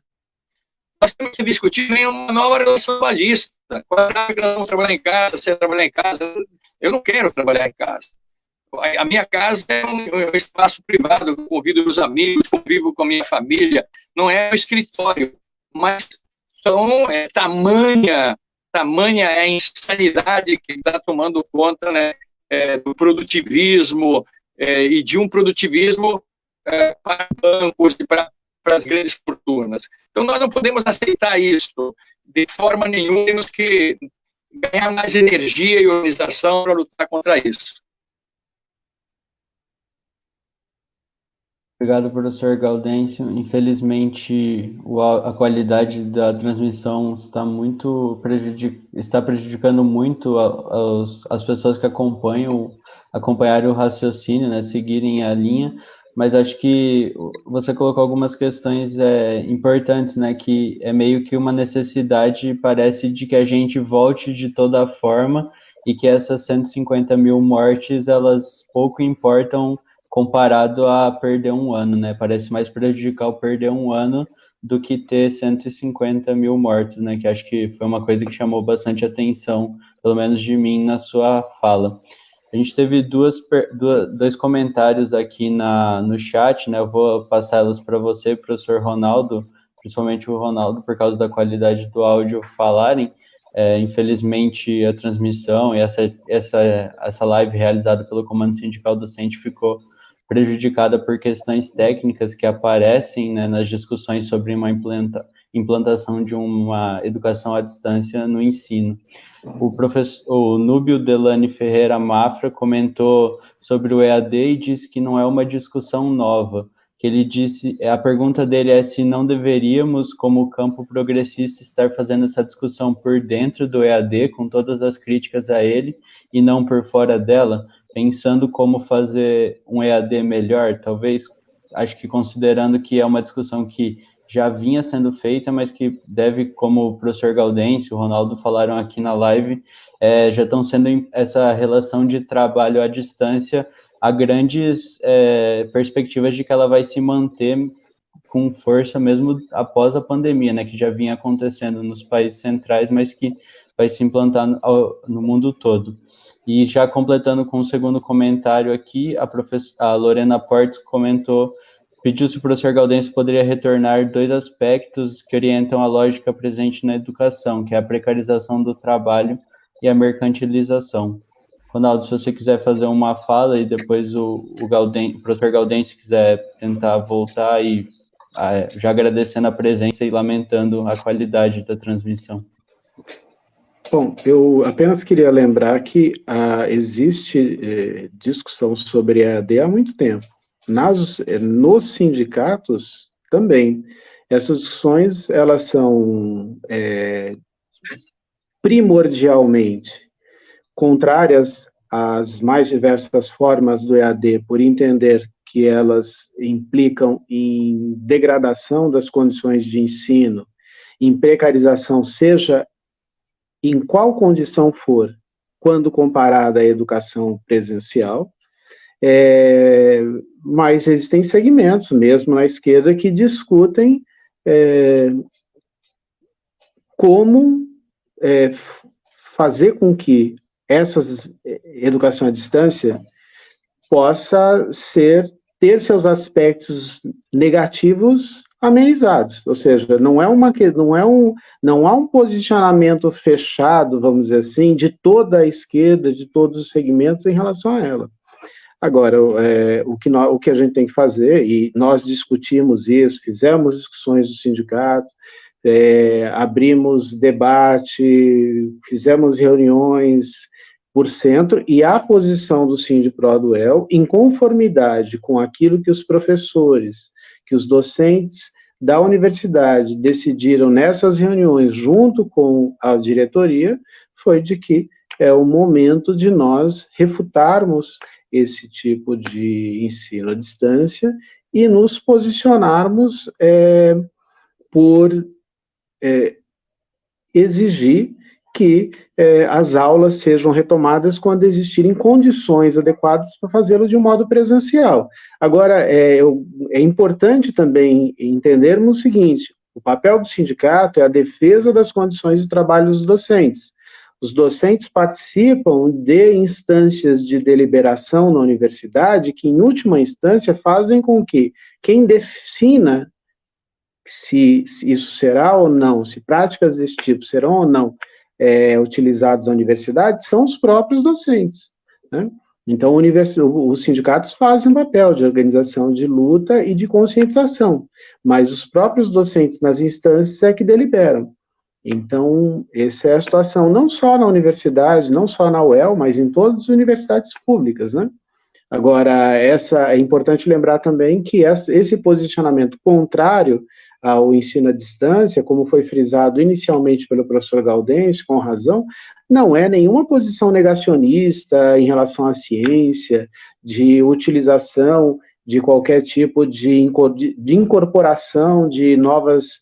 Nós temos que discutir uma nova relação trabalhista. Quando nós vamos trabalhar em casa, você trabalhar em casa, eu não quero trabalhar em casa. A minha casa é um espaço privado, eu convido os amigos, convivo com a minha família, não é um escritório, mas tamanha é a insanidade que está tomando conta, né, do produtivismo, e de um produtivismo para bancos e para as grandes fortunas. Então, nós não podemos aceitar isso de forma nenhuma, temos que ganhar mais energia e organização para lutar contra isso. Obrigado, professor Gaudêncio. Infelizmente, a qualidade da transmissão está prejudicando muito as pessoas que acompanharem o raciocínio, né, seguirem a linha, mas acho que você colocou algumas questões importantes, né, que é meio que uma necessidade, parece, de que a gente volte de toda forma e que essas 150 mil mortes, elas pouco importam comparado a perder um ano, né? Parece mais prejudicial perder um ano do que ter 150 mil mortos, né? Que acho que foi uma coisa que chamou bastante atenção, pelo menos de mim, na sua fala. A gente teve dois comentários aqui no chat, né? Eu vou passá-los para você, professor Ronaldo, principalmente o Ronaldo, por causa da qualidade do áudio falarem. Infelizmente, a transmissão e essa live realizada pelo Comando Sindical Docente ficou prejudicada por questões técnicas que aparecem, né, nas discussões sobre uma implantação de uma educação à distância no ensino. O Núbio Delane Ferreira Mafra comentou sobre o EAD e disse que não é uma discussão nova, que ele disse, a pergunta dele é se não deveríamos, como campo progressista, estar fazendo essa discussão por dentro do EAD, com todas as críticas a ele, e não por fora dela, pensando como fazer um EAD melhor, talvez. acho que considerando que é uma discussão que já vinha sendo feita, mas que deve, como o professor Gaudêncio e o Ronaldo falaram aqui na live, já estão sendo essa relação de trabalho à distância, há grandes perspectivas de que ela vai se manter com força mesmo após a pandemia, né, que já vinha acontecendo nos países centrais, mas que vai se implantar no mundo todo. E já completando com o segundo comentário aqui, a Lorena Portes pediu se o professor Gaudêncio poderia retornar 2 aspectos que orientam a lógica presente na educação, que é a precarização do trabalho e a mercantilização. Ronaldo, se você quiser fazer uma fala e depois o professor Gaudêncio quiser tentar voltar e já agradecendo a presença e lamentando a qualidade da transmissão. Bom, eu apenas queria lembrar que existe discussão sobre EAD há muito tempo. Nos sindicatos também. Essas discussões, elas são primordialmente contrárias às mais diversas formas do EAD, por entender que elas implicam em degradação das condições de ensino, em precarização, seja em qual condição for, quando comparada à educação presencial, mas existem segmentos, mesmo na esquerda, que discutem como fazer com que essa educação à distância possa ter seus aspectos negativos amenizados, ou seja, não há um posicionamento fechado, vamos dizer assim, de toda a esquerda, de todos os segmentos em relação a ela. Agora, o que a gente tem que fazer, e nós discutimos isso, fizemos discussões do sindicato, abrimos debate, fizemos reuniões por centro, e a posição do Sindipro-Aduel, em conformidade com aquilo que os professores, que os docentes da universidade decidiram nessas reuniões, junto com a diretoria, foi de que é o momento de nós refutarmos esse tipo de ensino à distância e nos posicionarmos por exigir que as aulas sejam retomadas quando existirem condições adequadas para fazê-lo de um modo presencial. Agora, é importante também entendermos o seguinte: o papel do sindicato é a defesa das condições de trabalho dos docentes. Os docentes participam de instâncias de deliberação na universidade que, em última instância, fazem com que quem defina se isso será ou não, se práticas desse tipo serão ou não utilizadas na universidade, são os próprios docentes, né? Então, os sindicatos fazem um papel de organização de luta e de conscientização, mas os próprios docentes nas instâncias é que deliberam. Então, essa é a situação, não só na universidade, não só na UEL, mas em todas as universidades públicas, né? Agora, é importante lembrar também que esse posicionamento contrário ao ensino à distância, como foi frisado inicialmente pelo professor Gaudêncio, com razão, não é nenhuma posição negacionista em relação à ciência, de utilização de qualquer tipo de incorporação de novas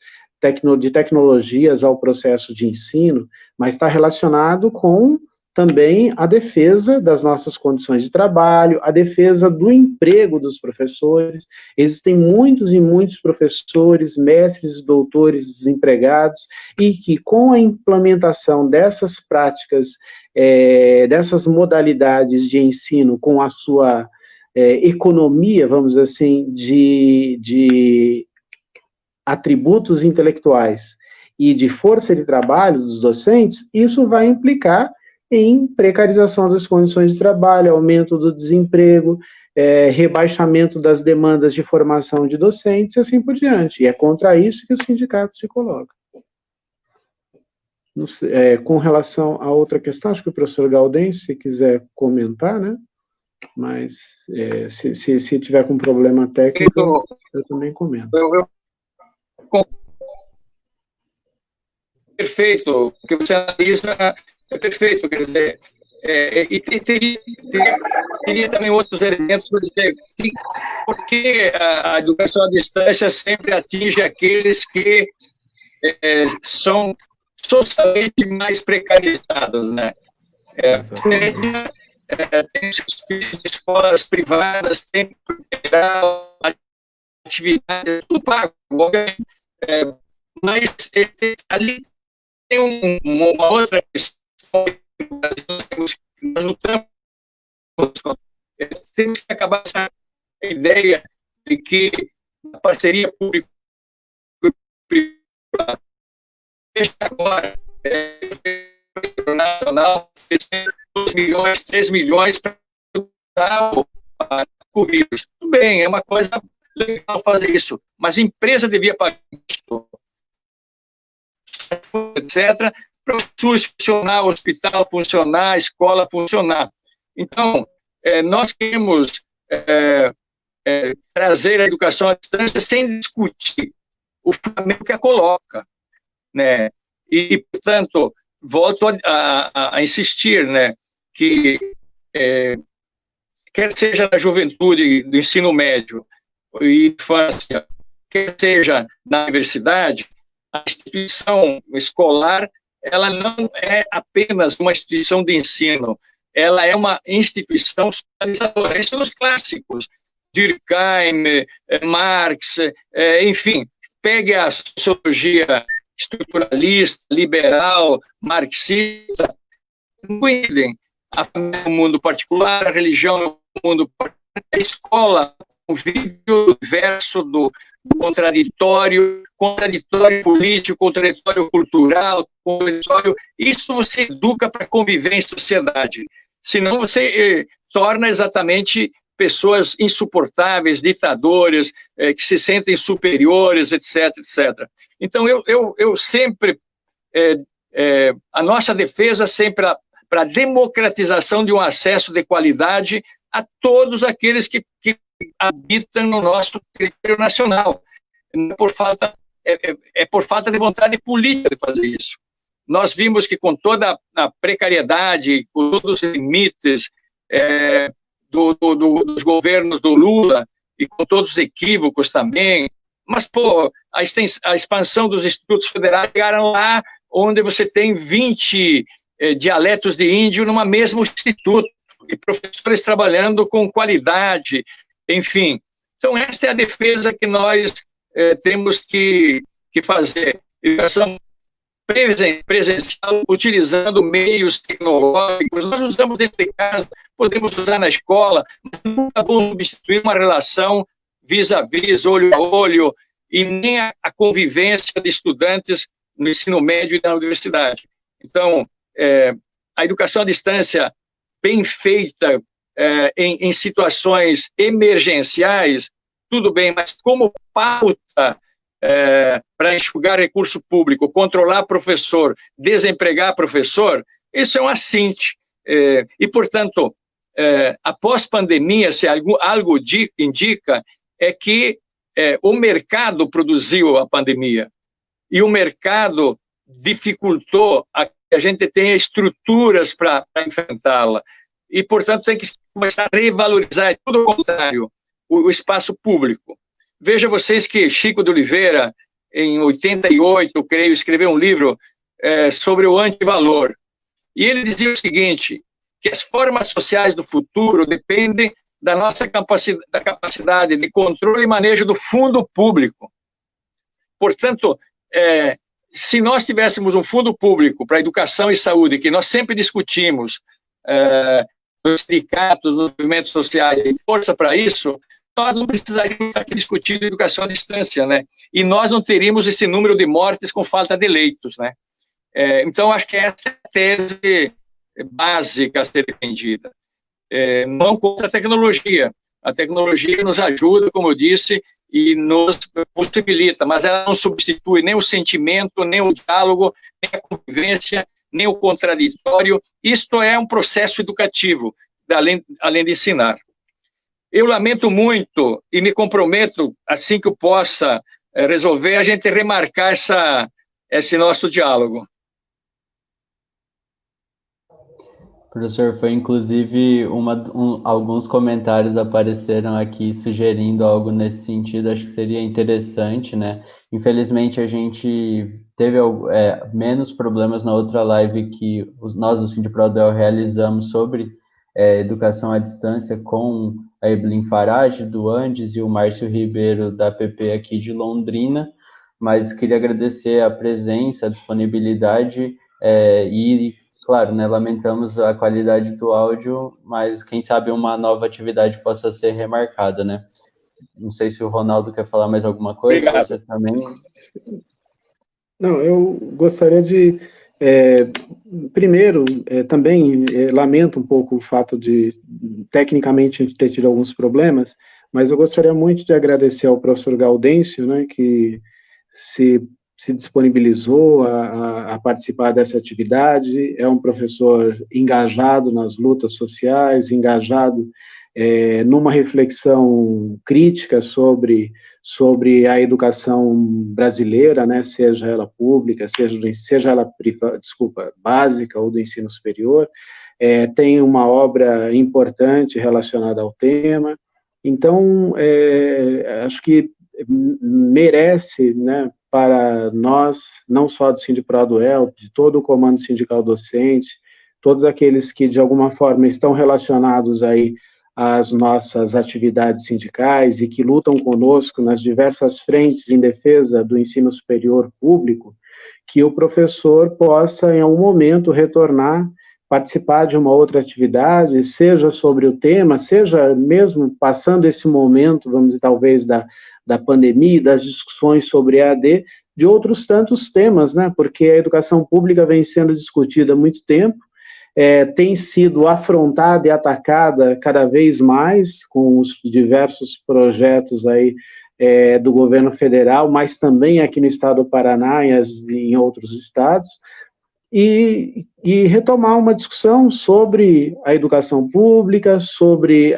tecnologias ao processo de ensino, mas está relacionado com também a defesa das nossas condições de trabalho, a defesa do emprego dos professores. Existem muitos e muitos professores, mestres e doutores desempregados, e que com a implementação dessas práticas, dessas modalidades de ensino, com a sua economia, vamos dizer assim, de atributos intelectuais e de força de trabalho dos docentes, isso vai implicar em precarização das condições de trabalho, aumento do desemprego, rebaixamento das demandas de formação de docentes e assim por diante. E é contra isso que o sindicato se coloca. Com relação a outra questão, acho que o professor Gaudêncio, se quiser comentar, né? Mas se tiver com problema técnico, eu também comento. Perfeito, o que você analisa é perfeito, quer dizer, e teria também outros elementos, por exemplo, porque a educação à distância sempre atinge aqueles que são socialmente mais precarizados, né? Tem seus filhos de escolas privadas, tem geral, atividades, tudo pago, mas ali tem uma outra questão que nós lutamos, temos que acabar essa ideia de que a parceria público-privada agora nacional 2 milhões, 3 milhões para dar currículos. Tudo bem, é uma coisa legal fazer isso, mas a empresa devia pagar isso, etc., para o SUS funcionar, o hospital funcionar, a escola funcionar. Então, nós queremos trazer a educação à distância sem discutir o fundamento que a coloca, né? E, portanto, volto a insistir, né, que quer seja na juventude, do ensino médio e infância, quer seja na universidade, a instituição escolar, ela não é apenas uma instituição de ensino, ela é uma instituição socializadora. Esses são os clássicos, Durkheim, Marx, enfim, pegue a sociologia estruturalista, liberal, marxista, cuidem a família é um mundo particular, a religião é um mundo particular, a escola convive o verso do contraditório político, contraditório cultural, contraditório. Isso você educa para conviver em sociedade. Senão você torna exatamente pessoas insuportáveis, ditadores, que se sentem superiores, etc., etc. Então, eu sempre, a nossa defesa sempre para a democratização de um acesso de qualidade a todos aqueles que habitam no nosso território nacional. Por falta de vontade política de fazer isso. Nós vimos que com toda a precariedade, com todos os limites dos governos do Lula e com todos os equívocos também, mas, pô, a expansão dos institutos federais chegaram lá onde você tem 20 dialetos de índio numa mesmo instituto, e professores trabalhando com qualidade, enfim. Então, esta é a defesa que nós temos que fazer. Educação presencial, utilizando meios tecnológicos, nós usamos dentro de casa, podemos usar na escola, mas nunca vamos substituir uma relação vis-a-vis, olho a olho, e nem a convivência de estudantes no ensino médio e na universidade. Então, a educação à distância bem feita em situações emergenciais, tudo bem, mas como pauta para enxugar recurso público, controlar professor, desempregar professor, isso é um assinte. E, portanto, após pandemia, se algo indica, é que o mercado produziu a pandemia e o mercado dificultou que a gente tenha estruturas para enfrentá-la. E, portanto, tem que começar a revalorizar, é tudo o contrário, o espaço público. Veja vocês que Chico de Oliveira, em 88, creio, escreveu um livro sobre o antivalor. E ele dizia o seguinte, que as formas sociais do futuro dependem da nossa capacidade de controle e manejo do fundo público. Portanto, se nós tivéssemos um fundo público para educação e saúde, que nós sempre discutimos nos sindicatos, nos movimentos sociais, e força para isso, nós não precisaríamos estar aqui discutindo educação à distância, né? E nós não teríamos esse número de mortes com falta de leitos, né? Então, acho que essa é a tese básica a ser defendida. Não contra a tecnologia. A tecnologia nos ajuda, como eu disse, e nos possibilita, mas ela não substitui nem o sentimento, nem o diálogo, nem a convivência, nem o contraditório. Isto é um processo educativo, além de ensinar. Eu lamento muito e me comprometo, assim que eu possa resolver, a gente remarcar esse nosso diálogo. Professor, foi inclusive alguns comentários apareceram aqui sugerindo algo nesse sentido, acho que seria interessante, né? Infelizmente a gente teve menos problemas na outra live que nós do Sindiprodel realizamos sobre educação à distância com a Evelyn Farage, do Andes, e o Márcio Ribeiro, da PP aqui de Londrina, mas queria agradecer a presença, a disponibilidade e claro, né, lamentamos a qualidade do áudio, mas quem sabe uma nova atividade possa ser remarcada, né? Não sei se o Ronaldo quer falar mais alguma coisa. Obrigado. Você também. Não, eu gostaria de, primeiro, também lamento um pouco o fato de, tecnicamente, a gente ter tido alguns problemas, mas eu gostaria muito de agradecer ao professor Gaudêncio, né, que se disponibilizou a participar dessa atividade, é um professor engajado nas lutas sociais, engajado numa reflexão crítica sobre a educação brasileira, né, seja ela pública, seja ela básica ou do ensino superior, tem uma obra importante relacionada ao tema, então, acho que merece, né, para nós, não só do Sindipro-Aduel, de todo o comando sindical docente, todos aqueles que, de alguma forma, estão relacionados aí às nossas atividades sindicais e que lutam conosco nas diversas frentes em defesa do ensino superior público, que o professor possa, em algum momento, retornar, participar de uma outra atividade, seja sobre o tema, seja mesmo passando esse momento, vamos dizer, talvez, da pandemia, das discussões sobre EAD, de outros tantos temas, né? Porque a educação pública vem sendo discutida há muito tempo, tem sido afrontada e atacada cada vez mais com os diversos projetos aí do governo federal, mas também aqui no estado do Paraná e em outros estados, e retomar uma discussão sobre a educação pública, sobre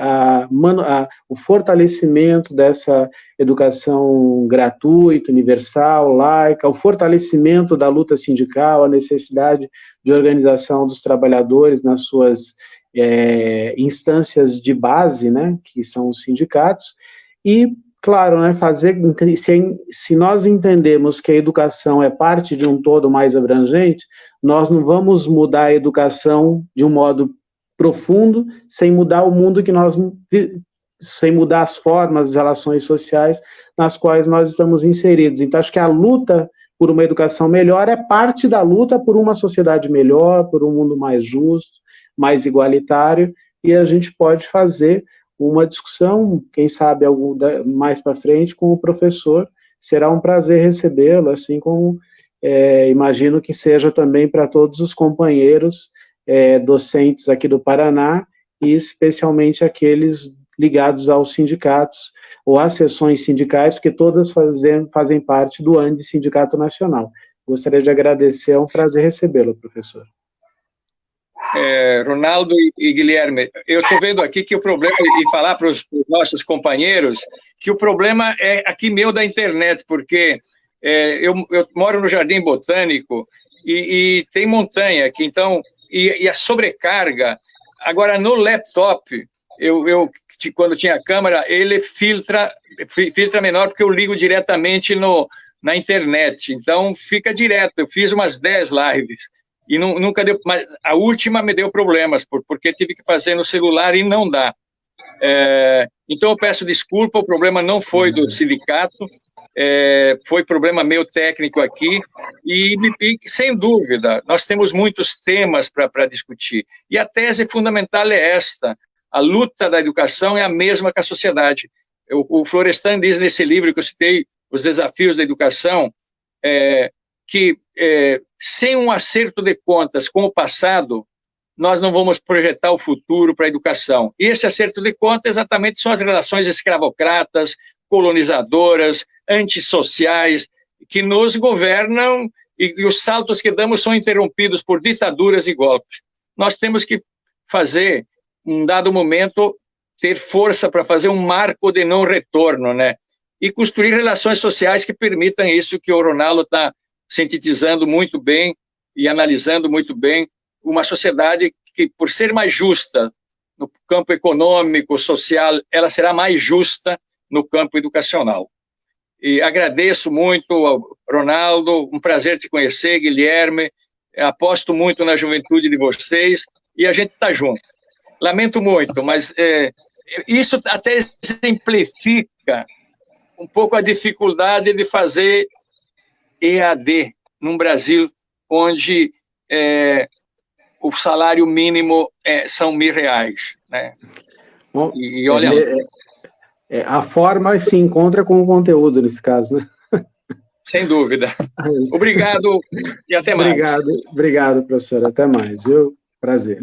o fortalecimento dessa educação gratuita, universal, laica, o fortalecimento da luta sindical, a necessidade de organização dos trabalhadores nas suas instâncias de base, né, que são os sindicatos, e claro, né, se nós entendemos que a educação é parte de um todo mais abrangente, nós não vamos mudar a educação de um modo profundo, sem mudar o mundo sem mudar as formas, as relações sociais nas quais nós estamos inseridos. Então, acho que a luta por uma educação melhor é parte da luta por uma sociedade melhor, por um mundo mais justo, mais igualitário, e a gente pode fazer uma discussão, quem sabe mais para frente, com o professor. Será um prazer recebê-lo, assim como imagino que seja também para todos os companheiros docentes aqui do Paraná, e especialmente aqueles ligados aos sindicatos, ou às seções sindicais, porque todas fazem parte do Andes Sindicato Nacional. Gostaria de agradecer, é um prazer recebê-lo, professor. Ronaldo e Guilherme, eu estou vendo aqui que o problema, e falar para os nossos companheiros, que o problema é aqui meu da internet, porque eu moro no Jardim Botânico e tem montanha aqui, então, e a sobrecarga, agora no laptop, quando tinha câmera, ele filtra menor, porque eu ligo diretamente na internet, então fica direto, eu fiz umas 10 lives, e nunca deu, mas a última me deu problemas, porque tive que fazer no celular e não dá. Então eu peço desculpa, o problema não foi do sindicato, foi problema meu técnico aqui, e sem dúvida, nós temos muitos temas para discutir, e a tese fundamental é esta: a luta da educação é a mesma que a sociedade. O Florestan diz nesse livro que eu citei, Os Desafios da Educação, que sem um acerto de contas com o passado, nós não vamos projetar o futuro para a educação. E esse acerto de contas exatamente são as relações escravocratas, colonizadoras, antissociais, que nos governam, e os saltos que damos são interrompidos por ditaduras e golpes. Nós temos que fazer, em dado momento, ter força para fazer um marco de não retorno, né? E construir relações sociais que permitam isso que o Ronaldo está sintetizando muito bem e analisando muito bem, uma sociedade que, por ser mais justa no campo econômico, social, ela será mais justa no campo educacional. E agradeço muito ao Ronaldo, um prazer te conhecer, Guilherme, aposto muito na juventude de vocês e a gente está junto. Lamento muito, mas isso até exemplifica um pouco a dificuldade de fazer EAD num Brasil onde o salário mínimo são R$1.000, né? Bom, e olha, a forma se encontra com o conteúdo nesse caso, né? Sem dúvida. Obrigado e até mais. Obrigado, professor. Até mais, viu? Prazer.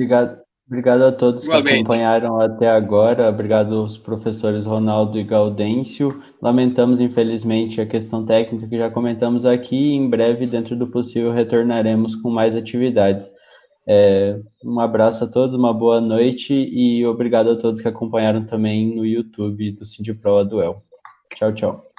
Obrigado a todos Igualmente. que acompanharam até agora. Obrigado aos professores Ronaldo e Gaudêncio. Lamentamos, infelizmente, a questão técnica que já comentamos aqui. Em breve, dentro do possível, retornaremos com mais atividades. Um abraço a todos, uma boa noite e obrigado a todos que acompanharam também no YouTube do Sindipro Aduel. Tchau, tchau.